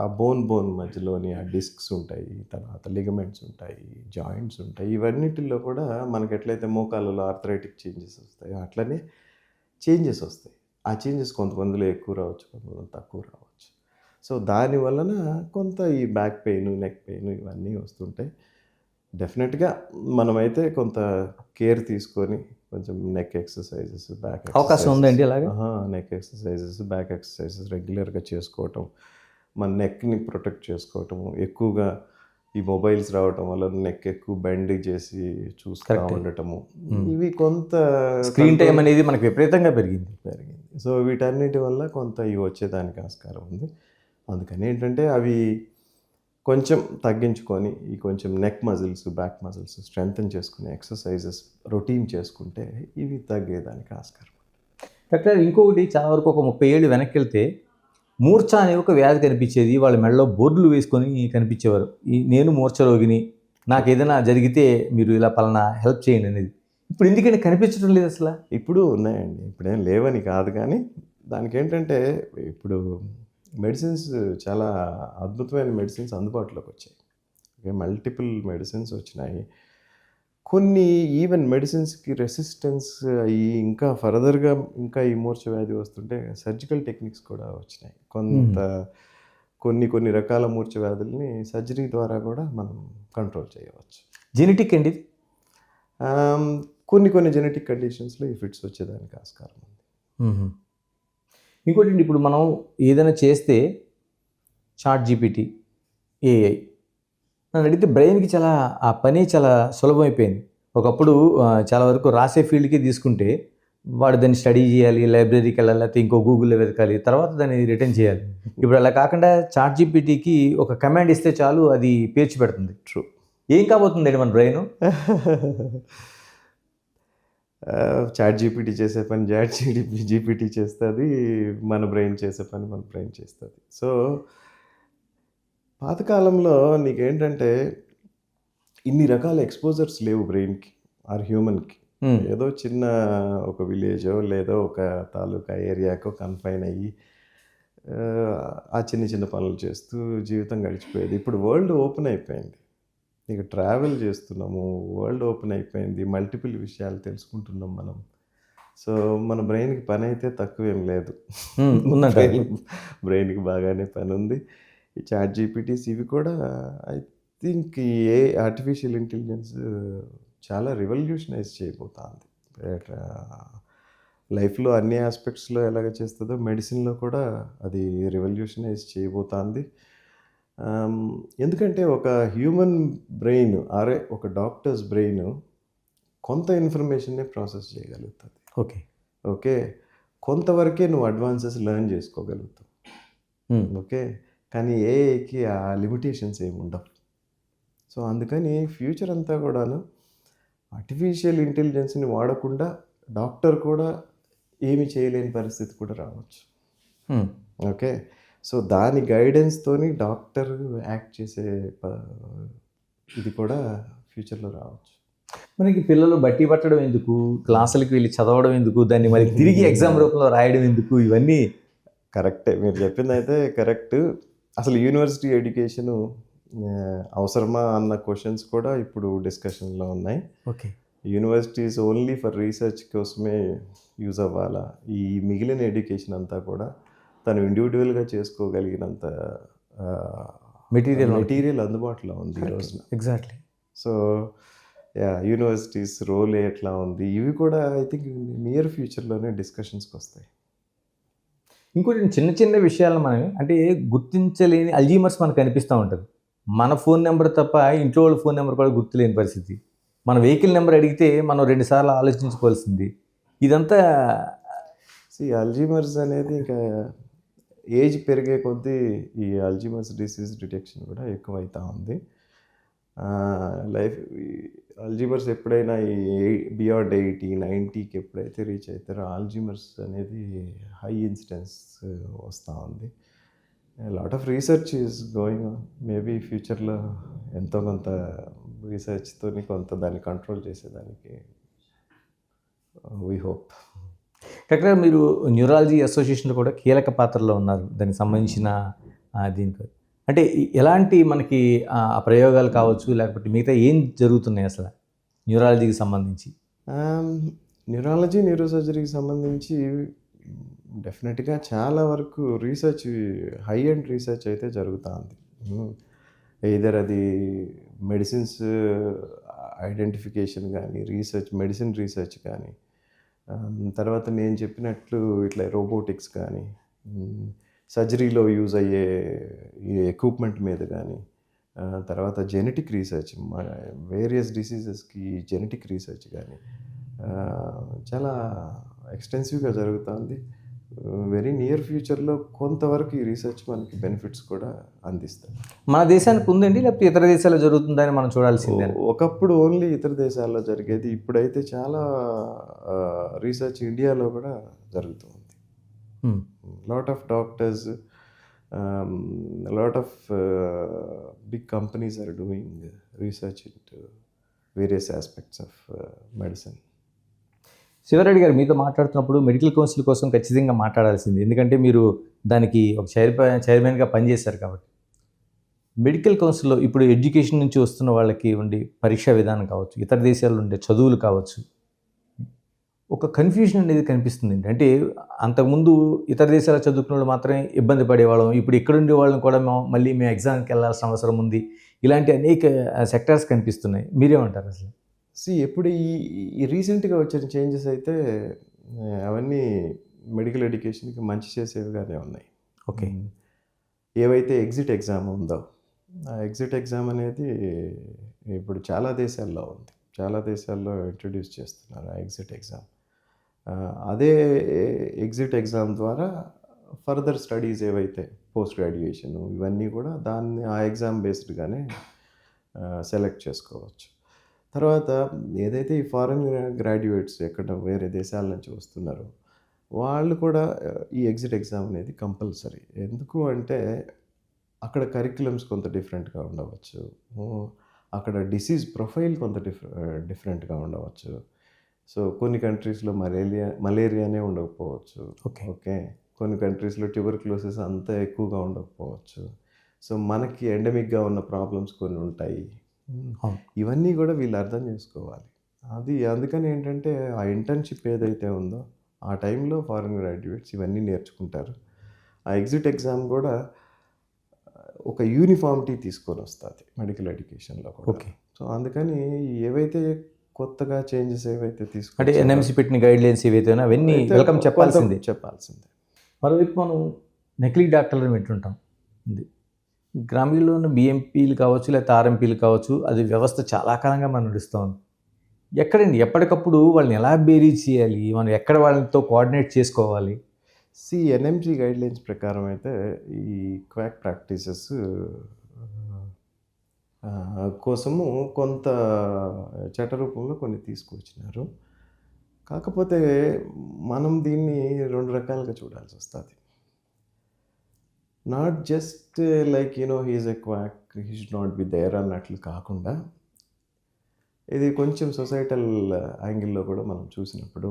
ఆ బోన్ మధ్యలోని ఆ డిస్క్స్ ఉంటాయి, తర్వాత లిగమెంట్స్ ఉంటాయి, జాయింట్స్ ఉంటాయి. ఇవన్నిటిలో కూడా మనకి ఎట్లయితే మోకాళ్ళలో ఆర్థరైటిక్ చేంజెస్ వస్తాయో అట్లనే చేంజెస్ వస్తాయి. ఆ చేంజెస్ కొంతమందిలో ఎక్కువ రావచ్చు, కొంతమంది తక్కువ రావచ్చు. సో దాని వలన కొంత ఈ బ్యాక్ పెయిన్, నెక్ పెయిన్ ఇవన్నీ వస్తుంటాయి. డెఫినెట్గా మనమైతే కొంత కేర్ తీసుకొని కొంచెం నెక్ ఎక్సర్సైజెస్, బ్యాక్ అవకాశం ఉందండి అలాగే. నెక్ ఎక్సర్సైజెస్, బ్యాక్ ఎక్సర్సైజెస్ రెగ్యులర్గా చేసుకోవటం, మన నెక్ని ప్రొటెక్ట్ చేసుకోవటము. ఎక్కువగా ఈ మొబైల్స్ రావటం వల్ల నెక్ ఎక్కువ బెండ్ చేసి చూస్తూ ఉండటము, ఇవి కొంత స్క్రీన్ టైం అనేది మనకు విపరీతంగా పెరిగింది. సో వీటన్నిటి వల్ల కొంత ఇవి వచ్చేదానికి ఆస్కారం ఉంది. అందుకని ఏంటంటే అవి కొంచెం తగ్గించుకొని ఈ కొంచెం neck muscles, back muscles strengthen చేసుకునే ఎక్సర్సైజెస్ రొటీన్ చేసుకుంటే ఇవి తగ్గేదానికి ఆస్కారం. డాక్టర్ ఇంకొకటి చాలా వరకు ఒక 30 ఏళ్ళు వెనక్కి వెళ్తే మూర్ఛ అనే ఒక వ్యాధి కనిపించేది. వాళ్ళ మెడలో బోర్డులు వేసుకొని కనిపించేవారు. నేను మూర్ఛ రోగిని, నాకు ఏదైనా జరిగితే మీరు ఇలా పలానా హెల్ప్ చేయండి అనేది. ఇప్పుడు ఎందుకని కనిపించడం లేదు అసలు? ఇప్పుడు ఉన్నాయండి. ఇప్పుడేం లేవని కాదు కానీ దానికేంటంటే ఇప్పుడు మెడిసిన్స్ చాలా అద్భుతమైన మెడిసిన్స్ అందుబాటులోకి వచ్చాయి. ఓకే, మల్టిపుల్ మెడిసిన్స్ వచ్చినాయి. కొన్ని ఈవెన్ మెడిసిన్స్కి రెసిస్టెన్స్ అయ్యి ఇంకా ఫర్దర్గా ఇంకా ఈ మూర్ఛ వ్యాధి వస్తుంటే సర్జికల్ టెక్నిక్స్ కూడా వచ్చినాయి. కొన్ని రకాల మూర్ఛ వ్యాధుల్ని సర్జరీ ద్వారా కూడా మనం కంట్రోల్ చేయవచ్చు. జెనెటిక్ అండి ఇది? కొన్ని జెనెటిక్ కండిషన్స్లో ఈ ఫిట్స్ వచ్చేదానికి ఆస్కారం ఉంది. ఇంకోటి ఇప్పుడు మనం ఏదైనా చేస్తే ChatGPT, AI నన్ను అడిగితే బ్రెయిన్కి చాలా ఆ పని చాలా సులభమైపోయింది. ఒకప్పుడు చాలా వరకు రాసే ఫీల్డ్కి తీసుకుంటే వాడు దాన్ని స్టడీ చేయాలి, లైబ్రరీకి వెళ్ళాలి, లేకపోతే ఇంకో గూగుల్లో వెతకాలి, తర్వాత దాన్ని రిటర్న్ చేయాలి. ఇప్పుడు అలా కాకుండా ChatGPTకి ఒక కమాండ్ ఇస్తే చాలు, అది పేర్చి పెడుతుంది. ట్రూ. ఏం కాబోతుందండి మన బ్రెయిన్? ChatGPT చేసే పని GPT చేస్తుంది, మన బ్రెయిన్ చేసే పని మన బ్రెయిన్ చేస్తుంది. సో పాతకాలంలో నీకేంటంటే ఇన్ని రకాల ఎక్స్పోజర్స్ లేవు బ్రెయిన్కి ఆర్ హ్యూమన్కి. ఏదో చిన్న ఒక విలేజో లేదో ఒక తాలూకా ఏరియాకో కన్ఫైన్ అయ్యి ఆ చిన్న పనులు చేస్తూ జీవితం గడిచిపోయేది. ఇప్పుడు వరల్డ్ ఓపెన్ అయిపోయింది, ఇక ట్రావెల్ చేస్తున్నాము, వరల్డ్ ఓపెన్ అయిపోయింది, మల్టిపుల్ విషయాలు తెలుసుకుంటున్నాం మనం. సో మన బ్రెయిన్కి పని అయితే తక్కువేం లేదు, బ్రెయిన్కి బాగానే పని ఉంది. ఈ ChatGPTs ఇవి కూడా I think A artificial intelligence చాలా రివల్యూషనైజ్ చేయబోతుంది. లైఫ్లో అన్ని ఆస్పెక్ట్స్లో ఎలాగ చేస్తుందో మెడిసిన్లో కూడా అది రివల్యూషనైజ్ చేయబోతుంది. ఎందుకంటే ఒక హ్యూమన్ బ్రెయిన్ ఒక డాక్టర్స్ బ్రెయిన్ కొంత ఇన్ఫర్మేషన్నే ప్రాసెస్ చేయగలుగుతుంది. ఓకే, కొంతవరకే నువ్వు అడ్వాన్సెస్ లెర్న్ చేసుకోగలుగుతావు. ఓకే, కానీ ఏఐకి ఆ లిమిటేషన్స్ ఏమి ఉండవు. సో అందుకని ఫ్యూచర్ అంతా కూడాను ఆర్టిఫిషియల్ ఇంటెలిజెన్స్ని వాడకుండా డాక్టర్ కూడా ఏమి చేయలేని పరిస్థితి కూడా రావచ్చు. ఓకే, సో దాని గైడెన్స్తోని డాక్టర్ యాక్ట్ చేసే ఇది కూడా ఫ్యూచర్లో రావచ్చు. మనకి పిల్లలు బట్టి పట్టడం ఎందుకు, క్లాసులకి వెళ్ళి చదవడం ఎందుకు, దాన్ని మరి తిరిగి ఎగ్జామ్ రూపంలో రాయడం ఎందుకు, ఇవన్నీ కరెక్టే. మీరు చెప్పింది అయితే కరెక్ట్. అసలు యూనివర్సిటీ ఎడ్యుకేషను అవసరమా అన్న క్వశ్చన్స్ కూడా ఇప్పుడు డిస్కషన్లో ఉన్నాయి. Okay, universities only for research కోసమే యూజ్ అవ్వాలా, ఈ మిగిలిన ఎడ్యుకేషన్ అంతా కూడా తను ఇండివిజువల్గా చేసుకోగలిగినంత మెటీరియల్ అందుబాటులో ఉంది ఈ రోజున. ఎగ్జాక్ట్లీ. సో యూనివర్సిటీస్ రోల్ ఎట్లా ఉంది, ఇవి కూడా ఐ థింక్ నియర్ ఫ్యూచర్లోనే డిస్కషన్స్కి వస్తాయి. ఇంకోటి చిన్న విషయాలు మనం అంటే గుర్తించలేని అల్జీమర్స్ మనకు కనిపిస్తూ ఉంటుంది. మన ఫోన్ నెంబర్ తప్ప ఇంట్లో వాళ్ళ ఫోన్ నెంబర్ కూడా గుర్తులేని పరిస్థితి. మన వెహికల్ నెంబర్ అడిగితే మనం 2 సార్లు ఆలోచించుకోవాల్సింది. ఇదంతా అల్జీమర్స్ అనేది ఇంకా ఏజ్ పెరిగే కొద్దీ ఈ అల్జీమర్స్ డిసీజ్ డిటెక్షన్ కూడా ఎక్కువ అవుతూ ఉంది. అల్జీమర్స్ ఎప్పుడైనా బియాండ్ 80, 90కి ఎప్పుడైతే రీచ్ అవుతారో అల్జీమర్స్ అనేది హై ఇన్సిడెన్స్ వస్తూ ఉంది. Lot of research is going on. Maybe ఫ్యూచర్లో ఎంతో కొంత రీసెర్చ్తో కొంత దాన్ని కంట్రోల్ చేసేదానికి వీ హోప్. డాక్టర్ మీరు న్యూరాలజీ అసోసియేషన్లో కూడా కీలక పాత్రలో ఉన్నారు, దానికి సంబంధించిన దీంట్లో అంటే ఎలాంటి మనకి ఆ ప్రయోగాలు కావచ్చు, లేకపోతే మిగతా ఏం జరుగుతున్నాయి అసలు న్యూరాలజీకి సంబంధించి? న్యూరోసర్జరీకి సంబంధించి డెఫినెట్గా చాలా వరకు రీసెర్చ్, హై ఎండ్ రీసెర్చ్ అయితే జరుగుతూ ఉంది. ఎయిదర్ అది మెడిసిన్స్ ఐడెంటిఫికేషన్ కానీ, మెడిసిన్ రీసెర్చ్ కానీ, తర్వాత నేను చెప్పినట్లు ఇట్లా రోబోటిక్స్ కానీ, సర్జరీలో యూజ్ అయ్యే ఈ ఎక్విప్మెంట్ మీద కానీ, తర్వాత జెనెటిక్ రీసెర్చ్, వేరియస్ డిసీజెస్కి జెనెటిక్ రీసెర్చ్ కానీ చాలా ఎక్స్టెన్సివ్గా జరుగుతుంది. వెరీ నియర్ ఫ్యూచర్లో కొంతవరకు ఈ రీసెర్చ్ మనకి బెనిఫిట్స్ కూడా అందిస్తుంది. మన దేశానికి ఉందండి, లేకపోతే ఇతర దేశాల్లో జరుగుతుందని మనం చూడాల్సిందే? ఒకప్పుడు ఓన్లీ ఇతర దేశాల్లో జరిగేది, ఇప్పుడైతే చాలా రీసెర్చ్ ఇండియాలో కూడా జరుగుతుంది. Lot of doctors, lot of big companies are doing research into various aspects of medicine. Siva Reddy గారు, మీతో మాట్లాడుతున్నప్పుడు మెడికల్ కౌన్సిల్ కోసం ఖచ్చితంగా మాట్లాడాల్సింది, ఎందుకంటే మీరు దానికి ఒక చైర్మన్గా పనిచేశారు కాబట్టి. మెడికల్ కౌన్సిల్లో ఇప్పుడు ఎడ్యుకేషన్ నుంచి వస్తున్న వాళ్ళకి ఉండే పరీక్షా విధానం కావచ్చు, ఇతర దేశాల్లో ఉండే చదువులు కావచ్చు, ఒక కన్ఫ్యూజన్ అనేది కనిపిస్తుంది. అంటే అంతకుముందు ఇతర దేశాల చదువుకున్న వాళ్ళు మాత్రమే ఇబ్బంది పడేవాళ్ళం, ఇప్పుడు ఇక్కడ ఉండే వాళ్ళని కూడా మళ్ళీ మేము ఎగ్జామ్కి వెళ్ళాల్సిన అవసరం ఉంది, ఇలాంటి అనేక సెక్టార్స్ కనిపిస్తున్నాయి. మీరేమంటారు అసలు? ఎప్పుడు ఈ రీసెంట్గా వచ్చిన చేంజెస్ అయితే అవన్నీ మెడికల్ ఎడ్యుకేషన్కి మంచి చేసేవిగానే ఉన్నాయి. ఓకే. ఏవైతే ఎగ్జిట్ ఎగ్జామ్ ఉందో, ఆ ఎగ్జిట్ ఎగ్జామ్ అనేది ఇప్పుడు చాలా దేశాల్లో ఉంది, చాలా దేశాల్లో ఇంట్రడ్యూస్ చేస్తున్నారు ఆ ఎగ్జిట్ ఎగ్జామ్. అదే ఎగ్జిట్ ఎగ్జామ్ ద్వారా ఫర్దర్ స్టడీస్ ఏవైతే పోస్ట్ గ్రాడ్యుయేషన్ ఇవన్నీ కూడా ఆ ఎగ్జామ్ బేస్డ్గానే సెలెక్ట్ చేసుకోవచ్చు. తర్వాత ఏదైతే ఈ ఫారెన్ గ్రాడ్యుయేట్స్ ఎక్కడ వేరే దేశాల నుంచి వస్తున్నారో వాళ్ళు కూడా ఈ ఎగ్జిట్ ఎగ్జామ్ అనేది కంపల్సరీ. ఎందుకు అంటే అక్కడ కరిక్యులమ్స్ కొంత డిఫరెంట్గా ఉండవచ్చు, అక్కడ డిసీజ్ ప్రొఫైల్ కొంత డిఫరెంట్గా ఉండవచ్చు. సో కొన్ని కంట్రీస్లో మలేరియానే ఉండకపోవచ్చు. ఓకే, కొన్ని కంట్రీస్లో ట్యూబర్క్లోసిస్ అంత ఎక్కువగా ఉండకపోవచ్చు. సో మనకి ఎండమిక్గా ఉన్న ప్రాబ్లమ్స్ కొన్ని ఉంటాయి. ఇవన్నీ కూడా వీళ్ళు అర్థం చేసుకోవాలి. అందుకని ఏంటంటే ఆ ఇంటర్న్షిప్ ఏదైతే ఉందో ఆ టైంలో ఫారెన్ గ్రాడ్యుయేట్స్ ఇవన్నీ నేర్చుకుంటారు. ఆ ఎగ్జిట్ ఎగ్జామ్ కూడా ఒక యూనిఫామిటీ తీసుకొని వస్తుంది మెడికల్ ఎడ్యుకేషన్లో కూడా. ఓకే. సో అందుకని ఏవైతే కొత్తగా చేంజెస్ ఏవైతే అంటే ఎన్ఎంసీ పెట్టిన గైడ్లైన్స్ ఏవైతే అవన్నీ వెల్కమ్ చెప్పాల్సిందే. మరోవైపు మనం నకిలీ డాక్టర్లను వింటుంటాం. గ్రామీణంలో ఉన్న బిఎంపీలు కావచ్చు, లేకపోతే ఆర్ఎంపీలు కావచ్చు, అది వ్యవస్థ చాలా కాలంగా మనం నడుస్తుంది. ఎక్కడండి ఎప్పటికప్పుడు వాళ్ళని ఎలా బేరీజ్ చేయాలి, మనం ఎక్కడ వాళ్ళతో కోఆర్డినేట్ చేసుకోవాలి? ఎన్ఎంసీ గైడ్లైన్స్ ప్రకారం అయితే ఈ క్వాక్ ప్రాక్టీసెస్ కోసము కొంత చట్టరూపంలో కొన్ని తీసుకొచ్చినారు. కాకపోతే మనం దీన్ని రెండు రకాలుగా చూడాల్సి వస్తుంది. Not just like he's a quack, he should not be there అన్నట్లు కాకుండా, ఇది కొంచెం సొసైటల్ యాంగిల్లో కూడా మనం చూసినప్పుడు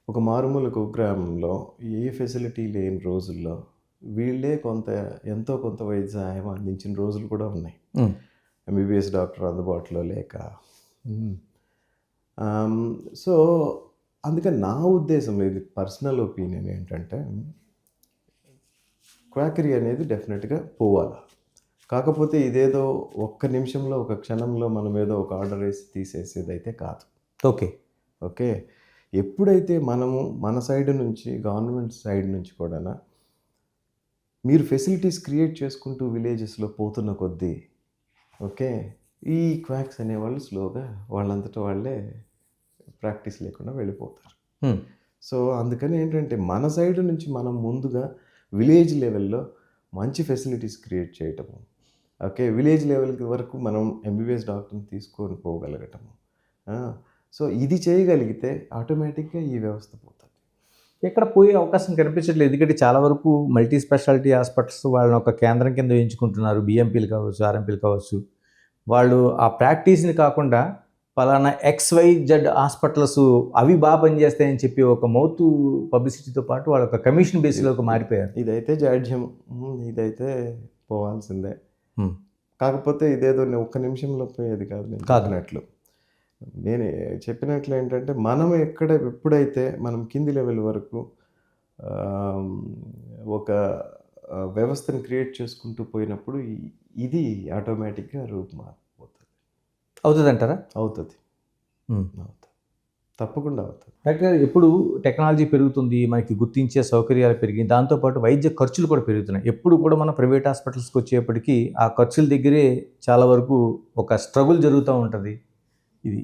ఒక మారుమూల కుగ్రామంలో ఏ ఫెసిలిటీ లేని రోజుల్లో వీళ్ళే ఎంతో కొంత వైద్య సహాయం అందించిన రోజులు కూడా ఉన్నాయి. ఎంబీబీఎస్ డాక్టర్ అందుబాటులో లేక. సో అందుకని నా ఉద్దేశం, ఇది పర్సనల్ ఒపీనియన్ ఏంటంటే, క్వాకరీ అనేది డెఫినెట్గా పోవాలి. కాకపోతే ఇదేదో ఒక్క నిమిషంలో ఒక క్షణంలో మనం ఏదో ఒక ఆర్డర్ వేసి తీసేసేది అయితే కాదు. ఓకే, ఎప్పుడైతే మనము మన సైడ్ నుంచి, గవర్నమెంట్ సైడ్ నుంచి కూడా మీరు ఫెసిలిటీస్ క్రియేట్ చేసుకుంటూ విలేజెస్లో పోతున్న కొద్దీ, ఓకే, ఈ క్వాక్స్ అనేవాళ్ళు స్లోగా వాళ్ళంతటా వాళ్ళే ప్రాక్టీస్ లేకుండా వెళ్ళిపోతారు. సో అందుకని ఏంటంటే మన సైడ్ నుంచి మనం ముందుగా విలేజ్ లెవెల్లో మంచి ఫెసిలిటీస్ క్రియేట్ చేయటము, ఓకే, విలేజ్ లెవెల్ వరకు మనం ఎంబీబీఎస్ డాక్టర్ని తీసుకొని పోగలగటము. సో ఇది చేయగలిగితే ఆటోమేటిక్గా ఈ వ్యవస్థ పోతుంది. ఎక్కడ పోయే అవకాశం కనిపించట్లేదు, ఎందుకంటే చాలా వరకు మల్టీ స్పెషాలిటీ హాస్పిటల్స్ వాళ్ళని ఒక కేంద్రం కింద ఎంచుకుంటున్నారు. బిఎంపీలు కావచ్చు, ఆర్ఎంపీలు కావచ్చు, వాళ్ళు ఆ ప్రాక్టీస్ని కాకుండా పలానా XYZ హాస్పిటల్స్ అవి బాగా పనిచేస్తాయని చెప్పి ఒక మౌత్ పబ్లిసిటీతో పాటు వాళ్ళ ఒక కమిషన్ బేస్లోకి మారిపోయారు. ఇదైతే జాడ్యం, ఇదైతే పోవాల్సిందే. కాకపోతే ఇదేదో ఒక్క నిమిషంలో పోయేది కాదన్నట్లు. నేను చెప్పినట్లు ఏంటంటే, మనం ఎప్పుడైతే మనం కింది లెవెల్ వరకు ఒక వ్యవస్థను క్రియేట్ చేసుకుంటూ పోయినప్పుడు ఇది ఆటోమేటిక్గా రూపుమారిపోతుంది. అవుతుందంటారా? అవుతుంది, తప్పకుండా అవుతుంది. డాక్టర్, ఎప్పుడు టెక్నాలజీ పెరుగుతుంది, మనకి గుర్తించే సౌకర్యాలు పెరిగి, దాంతోపాటు వైద్య ఖర్చులు కూడా పెరుగుతున్నాయి. ఎప్పుడు కూడా మన ప్రైవేట్ హాస్పిటల్స్కి వచ్చేప్పటికీ ఆ ఖర్చుల దగ్గరే చాలా వరకు ఒక స్ట్రగుల్ జరుగుతూ ఉంటుంది. ఇది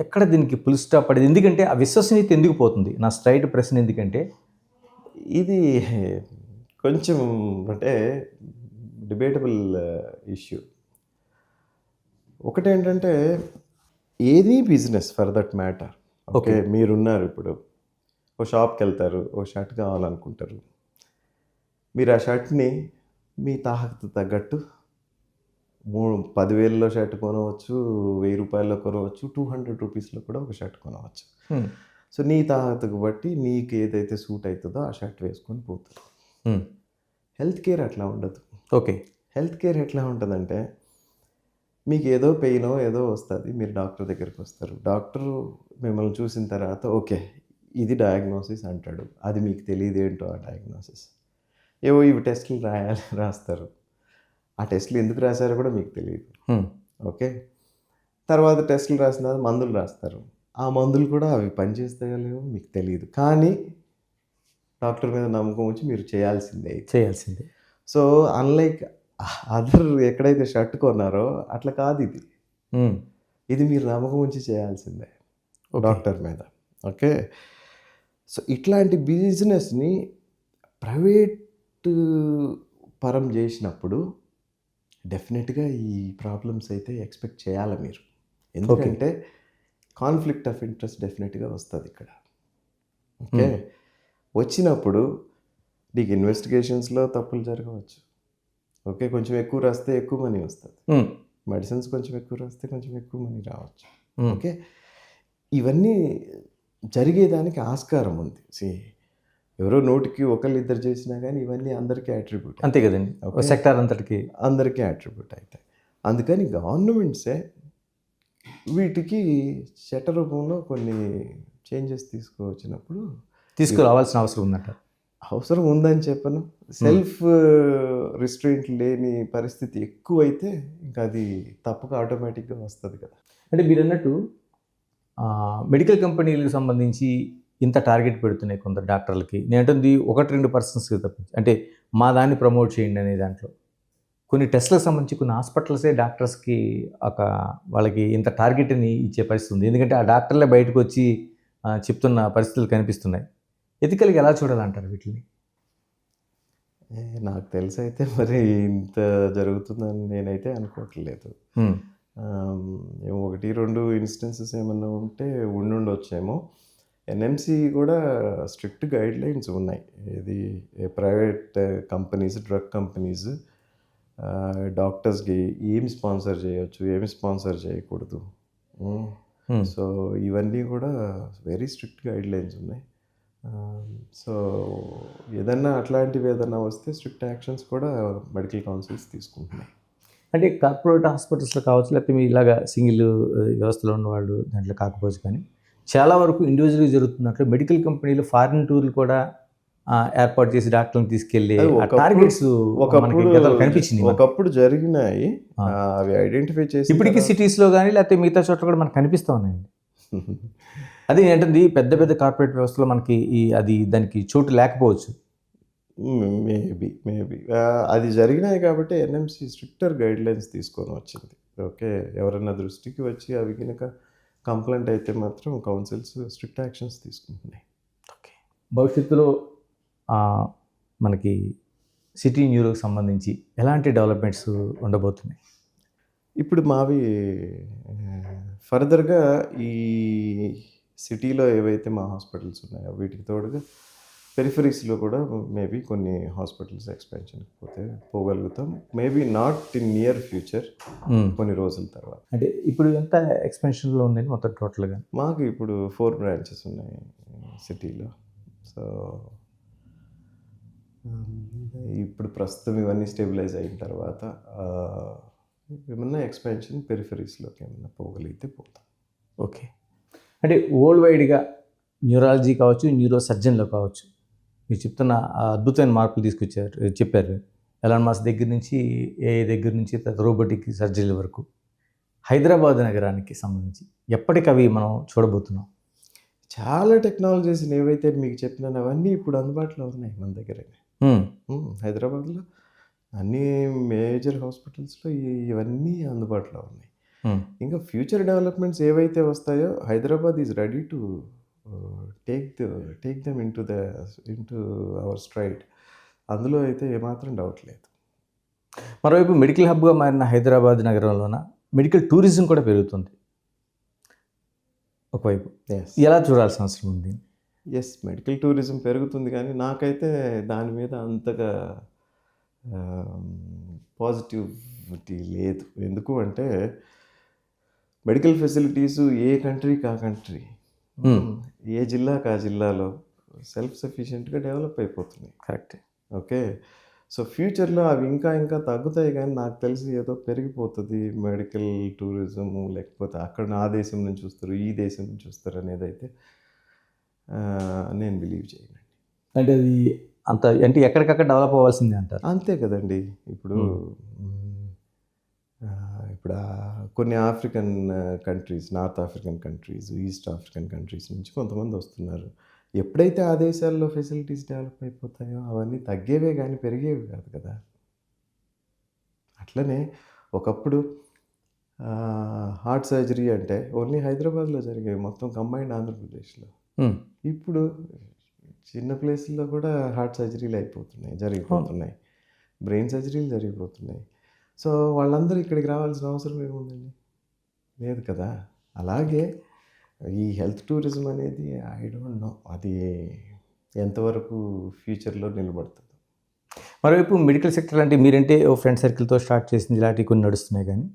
ఎక్కడ దీనికి ఫుల్ స్టాప్ పడేది? ఎందుకంటే ఆ విశ్వసనీయత ఎందుకు పోతుంది? నా స్ట్రైట్ ప్రశ్న ఎందుకంటే ఇది కొంచెం అంటే డిబేటబుల్ ఇష్యూ. ఒకటేంటంటే ఏది business for that matter. Okay, మీరున్నారు ఇప్పుడు ఓ షాప్కి వెళ్తారు, ఓ షర్ట్ కావాలనుకుంటారు. మీరు ఆ షర్ట్ని మీ తాహతు తగ్గట్టు 10,000లో షర్ట్ కొనవచ్చు, 1,000 రూపాయల్లో కొనవచ్చు, 200 రూపీస్లో కూడా ఒక షర్ట్ కొనవచ్చు. సో నీ తాహతుకు బట్టి నీకు ఏదైతే సూట్ అవుతుందో ఆ షర్ట్ వేసుకొని పోతుంది. హెల్త్ కేర్ అట్లా ఉండదు. ఓకే. హెల్త్ కేర్ ఎట్లా ఉంటుందంటే మీకు ఏదో పెయినో ఏదో వస్తుంది, మీరు డాక్టర్ దగ్గరికి వస్తారు. డాక్టరు మిమ్మల్ని చూసిన తర్వాత ఓకే ఇది డయాగ్నోసిస్ అంటాడు. అది మీకు తెలియదు ఏంటో ఆ డయాగ్నోసిస్. ఏవో ఇవి టెస్టులు రాస్తారు. ఆ టెస్టులు ఎందుకు రాశారో కూడా మీకు తెలియదు. ఓకే, తర్వాత టెస్టులు రాసిన తర్వాత మందులు రాస్తారు. ఆ మందులు కూడా అవి పనిచేస్తాయో లేవో మీకు తెలియదు. కానీ డాక్టర్ మీద నమ్మకం వచ్చి మీరు చేయాల్సిందే. సో అన్లైక్ అదర్ ఎక్కడైతే షర్ట్ కొన్నారో అట్లా కాదు ఇది. ఇది మీరు నమ్మకం ఉంచి చేయాల్సిందే డాక్టర్ మీద. ఓకే, సో ఇట్లాంటి బిజినెస్ని ప్రైవేట్ పరం చేసినప్పుడు డెఫినెట్గా ఈ ప్రాబ్లమ్స్ అయితే ఎక్స్పెక్ట్ చేయాలి మీరు. ఎందుకంటే కాన్ఫ్లిక్ట్ ఆఫ్ ఇంట్రెస్ట్ డెఫినెట్గా వస్తుంది ఇక్కడ. ఓకే, వచ్చినప్పుడు నీకు ఇన్వెస్టిగేషన్స్లో తప్పులు జరగవచ్చు. ఓకే, కొంచెం ఎక్కువ రాస్తే ఎక్కువ మనీ వస్తుంది. మెడిసిన్స్ కొంచెం ఎక్కువ రాస్తే కొంచెం ఎక్కువ మనీ రావచ్చు. ఓకే, ఇవన్నీ జరిగేదానికి ఆస్కారం ఉంది. ఎవరో నోటికి ఒకళ్ళిద్దరు చేసినా కానీ ఇవన్నీ అందరికీ అట్రిబ్యూట్. అంతే కదండి, సెక్టార్ అందరికీ అట్రిబ్యూట్ అవుతాయి. అందుకని గవర్నమెంట్సే వీటికి చట్ట రూపంలో కొన్ని చేంజెస్ తీసుకురావాల్సిన అవసరం ఉందని చెప్పను. సెల్ఫ్ రిస్ట్రెయింట్ లేని పరిస్థితి ఎక్కువైతే ఇంకా అది తప్పక ఆటోమేటిక్గా వస్తుంది కదా. అంటే మీరు అన్నట్టు మెడికల్ కంపెనీలకు సంబంధించి ఇంత టార్గెట్ పెడుతున్నాయి కొందరు డాక్టర్లకి. నేను అంటుంది 1-2% తప్పించి, అంటే మా దాన్ని ప్రమోట్ చేయండి అనే దాంట్లో కొన్ని టెస్ట్లకు సంబంధించి కొన్ని హాస్పిటల్సే డాక్టర్స్కి వాళ్ళకి ఇంత టార్గెట్ని ఇచ్చే పరిస్థితి ఉంది. ఎందుకంటే ఆ డాక్టర్లే బయటకు వచ్చి చెప్తున్న పరిస్థితులు కనిపిస్తున్నాయి. ఎథికల్గా ఎలా చూడాలంటారు వీటిని? నాకు తెలిసి అయితే మరి ఇంత జరుగుతుందని నేనైతే అనుకోవట్లేదు. 1-2 ఇన్స్టెన్సెస్ ఏమన్నా ఉంటే ఉండుండొచ్చేమో. ఎన్ఎంసి కూడా స్ట్రిక్ట్ గైడ్ లైన్స్ ఉన్నాయి. ఇది ప్రైవేట్ కంపెనీస్, డ్రగ్ కంపెనీస్ డాక్టర్స్కి ఏమి స్పాన్సర్ చేయొచ్చు, ఏమి స్పాన్సర్ చేయకూడదు. సో ఇవన్నీ కూడా వెరీ స్ట్రిక్ట్ గైడ్ లైన్స్ ఉన్నాయి. సో అట్లాంటివి ఏదన్నా వస్తే స్ట్రిక్ట్ యాక్షన్స్ కూడా మెడికల్ కౌన్సిల్స్ తీసుకుంటున్నాయి. అంటే కార్పొరేట్ హాస్పిటల్స్లో కావచ్చు, లేకపోతే మీ ఇలాగా సింగిల్ వ్యవస్థలో ఉన్నవాళ్ళు దాంట్లో కాకపోవచ్చు, కానీ చాలా వరకు ఇండివిజువల్గా జరుగుతున్నట్లు మెడికల్ కంపెనీలు ఫారిన్ టూర్లు కూడా ఏర్పాటు చేసి డాక్టర్ని తీసుకెళ్ళి టార్గెట్స్ కనిపించింది. ఒకప్పుడు జరిగినాయి, అవి ఐడెంటిఫై చేసి ఇప్పటికీ సిటీస్లో కానీ లేకపోతే మిగతా చోట్ల కూడా మనకు కనిపిస్తూ ఉన్నాయండి. అది ఏంటంటే పెద్ద పెద్ద కార్పొరేట్ వ్యవస్థలో మనకి దానికి చోటు లేకపోవచ్చు. మేబీ అది జరిగినాయి కాబట్టి ఎన్ఎంసి స్ట్రిక్టర్ గైడ్ లైన్స్ తీసుకొని వచ్చింది. ఓకే, ఎవరైనా దృష్టికి వచ్చి అవి కనుక కంప్లైంట్ అయితే మాత్రం కౌన్సిల్స్ స్ట్రిక్ట్ యాక్షన్స్ తీసుకుంటున్నాయి. ఓకే, భవిష్యత్తులో మనకి సిటీ న్యూరోకి సంబంధించి ఎలాంటి డెవలప్మెంట్స్ ఉండబోతున్నాయి? ఇప్పుడు మావి ఫర్దర్గా ఈ సిటీలో ఏవైతే మా హాస్పిటల్స్ ఉన్నాయో వీటికి తోడుగా పెరిఫరీస్లో కూడా మేబీ కొన్ని హాస్పిటల్స్ ఎక్స్పాన్షన్కి పోగలుగుతాం. Maybe not in near future, కొన్ని రోజుల తర్వాత. అంటే ఇప్పుడు ఎంత ఎక్స్పాన్షన్లో ఉందండి మొత్తం టోటల్గా? మాకు ఇప్పుడు 4 బ్రాంచెస్ ఉన్నాయి సిటీలో. సో ఇప్పుడు ప్రస్తుతం ఇవన్నీ స్టెబిలైజ్ అయిన తర్వాత ఏమన్నా ఎక్స్పాన్షన్ పెరిఫరీస్లోకి ఏమన్నా పోగలిగితే పోతాం. ఓకే, అంటే వరల్డ్ వైడ్గా న్యూరాలజీ కావచ్చు, న్యూరో సర్జన్లో కావచ్చు, మీరు చెప్తున్న అద్భుతమైన మార్పులు చెప్పారు. ఎలాన్ మస్క్ దగ్గర నుంచి, ఏఐ దగ్గర నుంచి, రోబోటిక్ సర్జరీల వరకు హైదరాబాద్ నగరానికి సంబంధించి ఎప్పటికవి మనం చూడబోతున్నాం. చాలా టెక్నాలజీస్ ఏవైతే మీకు చెప్పినాను అవన్నీ ఇప్పుడు అందుబాటులో ఉన్నాయి మన దగ్గరే. హైదరాబాద్లో అన్ని మేజర్ హాస్పిటల్స్లో ఇవన్నీ అందుబాటులో ఉన్నాయి. ఇంకా ఫ్యూచర్ డెవలప్మెంట్స్ ఏవైతే వస్తాయో Hyderabad is ready to take them into hour straight. అందులో అయితే ఏమాత్రం డౌట్ లేదు. మరోవైపు మెడికల్ హబ్గా మారిన హైదరాబాద్ నగరంలోన మెడికల్ టూరిజం కూడా పెరుగుతుంది ఒకవైపు. ఎలా చూడాల్సిన అవసరం ఉంది? ఎస్, మెడికల్ టూరిజం పెరుగుతుంది, కానీ నాకైతే దాని మీద అంతగా పాజిటివిటీ లేదు. ఎందుకు అంటే మెడికల్ ఫెసిలిటీస్ ఏ కంట్రీకి ఆ కంట్రీ, ఏ జిల్లాకి ఆ జిల్లాలో సెల్ఫ్ సఫిషియెంట్గా డెవలప్ అయిపోతున్నాయి. కరెక్ట్. ఓకే, సో ఫ్యూచర్లో అవి ఇంకా ఇంకా తగ్గుతాయి, కానీ నాకు తెలిసి ఏదో పెరిగిపోతుంది మెడికల్ టూరిజం. లేకపోతే అక్కడ ఆ దేశం నుంచి చూస్తారు, ఈ దేశం నుంచి చూస్తారు అనేది అయితే నేను బిలీవ్ చేయనండి. అంటే అది అంత అంటే ఎక్కడికక్కడ డెవలప్ అవ్వాల్సిందే అంటారు. అంతే కదండి. ఇప్పుడు ఇప్పుడు కొన్ని African countries, north African countries, east African countries నుంచి కొంతమంది వస్తున్నారు. ఎప్పుడైతే ఆ దేశాల్లో ఫెసిలిటీస్ డెవలప్ అయిపోతాయో అవన్నీ తగ్గేవే కానీ పెరిగేవి కాదు కదా. అట్లనే ఒకప్పుడు హార్ట్ సర్జరీ అంటే ఓన్లీ హైదరాబాద్లో జరిగేవి, మొత్తం కంబైన్డ్ ఆంధ్రప్రదేశ్లో. ఇప్పుడు చిన్న ప్లేస్లో కూడా హార్ట్ సర్జరీలు జరిగిపోతున్నాయి, బ్రెయిన్ సర్జరీలు జరిగిపోతున్నాయి. సో వాళ్ళందరూ ఇక్కడికి రావాల్సిన అవసరం ఏముందండి? లేదు కదా. అలాగే ఈ హెల్త్ టూరిజం అనేది ఐ డోంట్ నో అది ఎంతవరకు ఫ్యూచర్లో నిలబడుతుంది. మరోవైపు మెడికల్ సెక్టర్ అంటే మీరంటే ఓ ఫ్రెండ్ సర్కిల్తో స్టార్ట్ చేసింది ఇలాంటివి కొన్ని నడుస్తున్నాయి, కానీ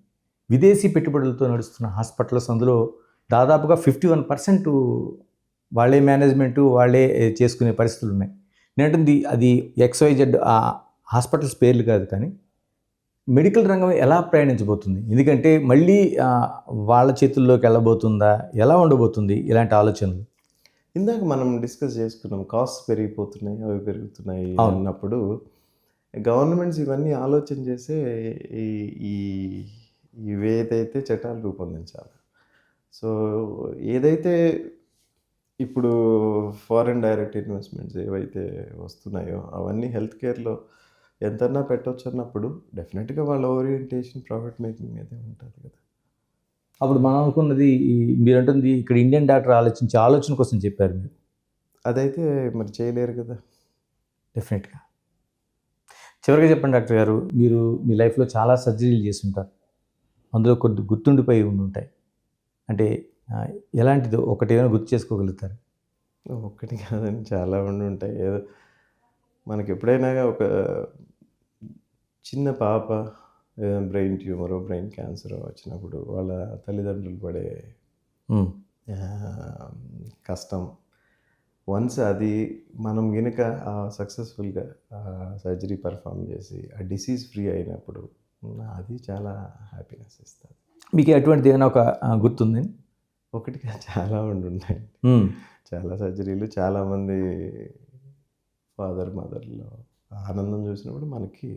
విదేశీ పెట్టుబడులతో నడుస్తున్న హాస్పిటల్స్ అందులో దాదాపుగా 51% వాళ్ళే మేనేజ్మెంటు వాళ్ళే చేసుకునే పరిస్థితులు ఉన్నాయి. నేనంటుంది అది XYZ ఆ హాస్పిటల్స్ పేర్లు కాదు, కానీ మెడికల్ రంగం ఎలా ప్రయాణించబోతుంది? ఎందుకంటే మళ్ళీ వాళ్ళ చేతుల్లోకి వెళ్ళబోతుందా, ఎలా ఉండబోతుంది ఇలాంటి ఆలోచనలు? ఇందాక మనం డిస్కస్ చేసుకున్నాం, కాస్ట్ పెరిగిపోతున్నాయి, అవి పెరుగుతున్నాయి అన్నప్పుడు గవర్నమెంట్స్ ఇవన్నీ ఆలోచన చేసే ఇవేదైతే చట్టాలు రూపొందించాలి. సో ఏదైతే ఇప్పుడు ఫారిన్ డైరెక్ట్ ఇన్వెస్ట్మెంట్స్ ఏవైతే వస్తున్నాయో అవన్నీ హెల్త్ కేర్లో ఎంతన్నా పెట్టవచ్చు అన్నప్పుడు డెఫినెట్గా వాళ్ళ ఓరియంటేషన్ ప్రాఫిట్ మేకింగ్ మీదే ఉంటుంది కదా. అప్పుడు మనం అనుకున్నది మీరు అంటుంది ఇక్కడ ఇండియన్ డాక్టర్ ఆలోచన కోసం చెప్పారు మీరు, అదైతే మరి చేయలేరు కదా. డెఫినెట్గా. చివరిగా చెప్పండి డాక్టర్ గారు, మీరు మీ లైఫ్లో చాలా సర్జరీలు చేస్తుంటారు, అందులో కొద్ది గుర్తుండిపోయి ఉంటాయి, అంటే ఎలాంటిదో ఒకటి ఏమైనా గుర్తు చేసుకోగలుగుతారు? ఒక్కటి కాదని చాలా ఉండి ఉంటాయి. ఏదో మనకి ఎప్పుడైనా ఒక చిన్న పాప బ్రెయిన్ ట్యూమరో బ్రెయిన్ క్యాన్సరో వచ్చినప్పుడు వాళ్ళ తల్లిదండ్రులు పడే కష్టం, వన్స్ అది మనం గనుక సక్సెస్ఫుల్గా సర్జరీ పర్ఫామ్ చేసి ఆ డిసీజ్ ఫ్రీ అయినప్పుడు అది చాలా హ్యాపీనెస్ ఇస్తుంది. మీకు అటువంటిది ఏమైనా ఒక గుర్తుంది? ఒకటిగా చాలా ఉండున్నాయి, చాలా సర్జరీలు, చాలామంది ఫాదర్ మదర్లో ఆనందం చూసినప్పుడు మనకి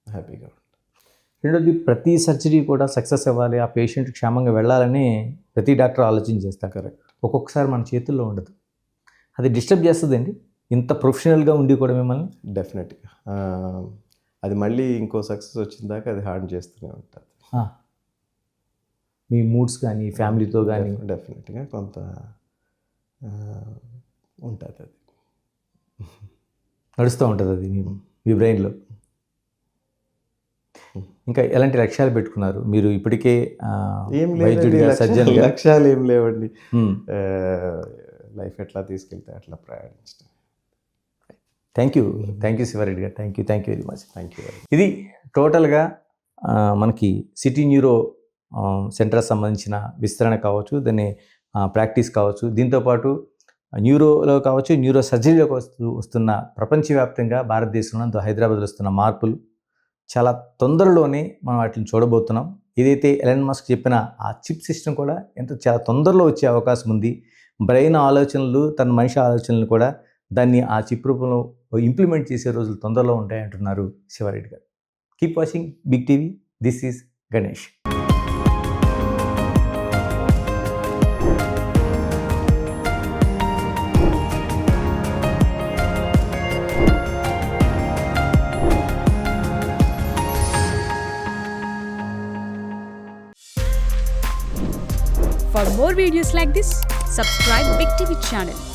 హ్యాపీగా ఉంటుంది. రెండోది, ప్రతి సర్జరీ కూడా సక్సెస్ అవ్వాలి, ఆ పేషెంట్ క్షేమంగా వెళ్ళాలని ప్రతి డాక్టర్ ఆలోచన చేస్తారు. కరెక్ట్. ఒక్కొక్కసారి మన చేతుల్లో ఉండదు, అది డిస్టర్బ్ చేస్తుందండి ఇంత ప్రొఫెషనల్గా ఉండి కూడా మిమ్మల్ని? డెఫినెట్గా అది మళ్ళీ ఇంకో సక్సెస్ వచ్చిన దాకా అది హార్డ్ చేస్తూనే ఉంటుంది. మీ మూడ్స్ కానీ ఫ్యామిలీతో కానీ డెఫినెట్గా కొంత ఉంటుంది, అది నడుస్తూ ఉంటుంది అది మీ బ్రెయిన్లో. ఇంకా ఎలాంటి లక్ష్యాలు పెట్టుకున్నారు మీరు ఇప్పటికే? ఏం లేదు, లక్ష్యాలు ఏం లేవండి. లైఫ్ ఎట్లా తీసుకెళ్తే అట్లా ప్రయాణించడం. థ్యాంక్ యూ శివారెడ్డి గారు, thank you very much. Thank you. ఇది టోటల్గా మనకి సిటీ న్యూరో సెంటర్ సంబంధించిన విస్తరణ కావచ్చు, దాన్ని ప్రాక్టీస్ కావచ్చు, దీంతోపాటు న్యూరోలో కావచ్చు, న్యూరో సర్జరీలోకి వస్తున్న ప్రపంచవ్యాప్తంగా భారతదేశంలో హైదరాబాద్లో వస్తున్న మార్పులు చాలా తొందరలోనే మనం వాటిని చూడబోతున్నాం. ఏదైతే ఎలన్ మస్క్ చెప్పిన ఆ చిప్ సిస్టమ్ కూడా చాలా తొందరలో వచ్చే అవకాశం ఉంది. బ్రెయిన్ ఆలోచనలు, తన మనిషి ఆలోచనలు కూడా దాన్ని ఆ చిప్ రూపంలో ఇంప్లిమెంట్ చేసే రోజులు తొందరలో ఉంటాయంటున్నారు శివారెడ్డి గారు. Keep watching big TV. This is Ganesh. For more videos like this, subscribe Big TV channel.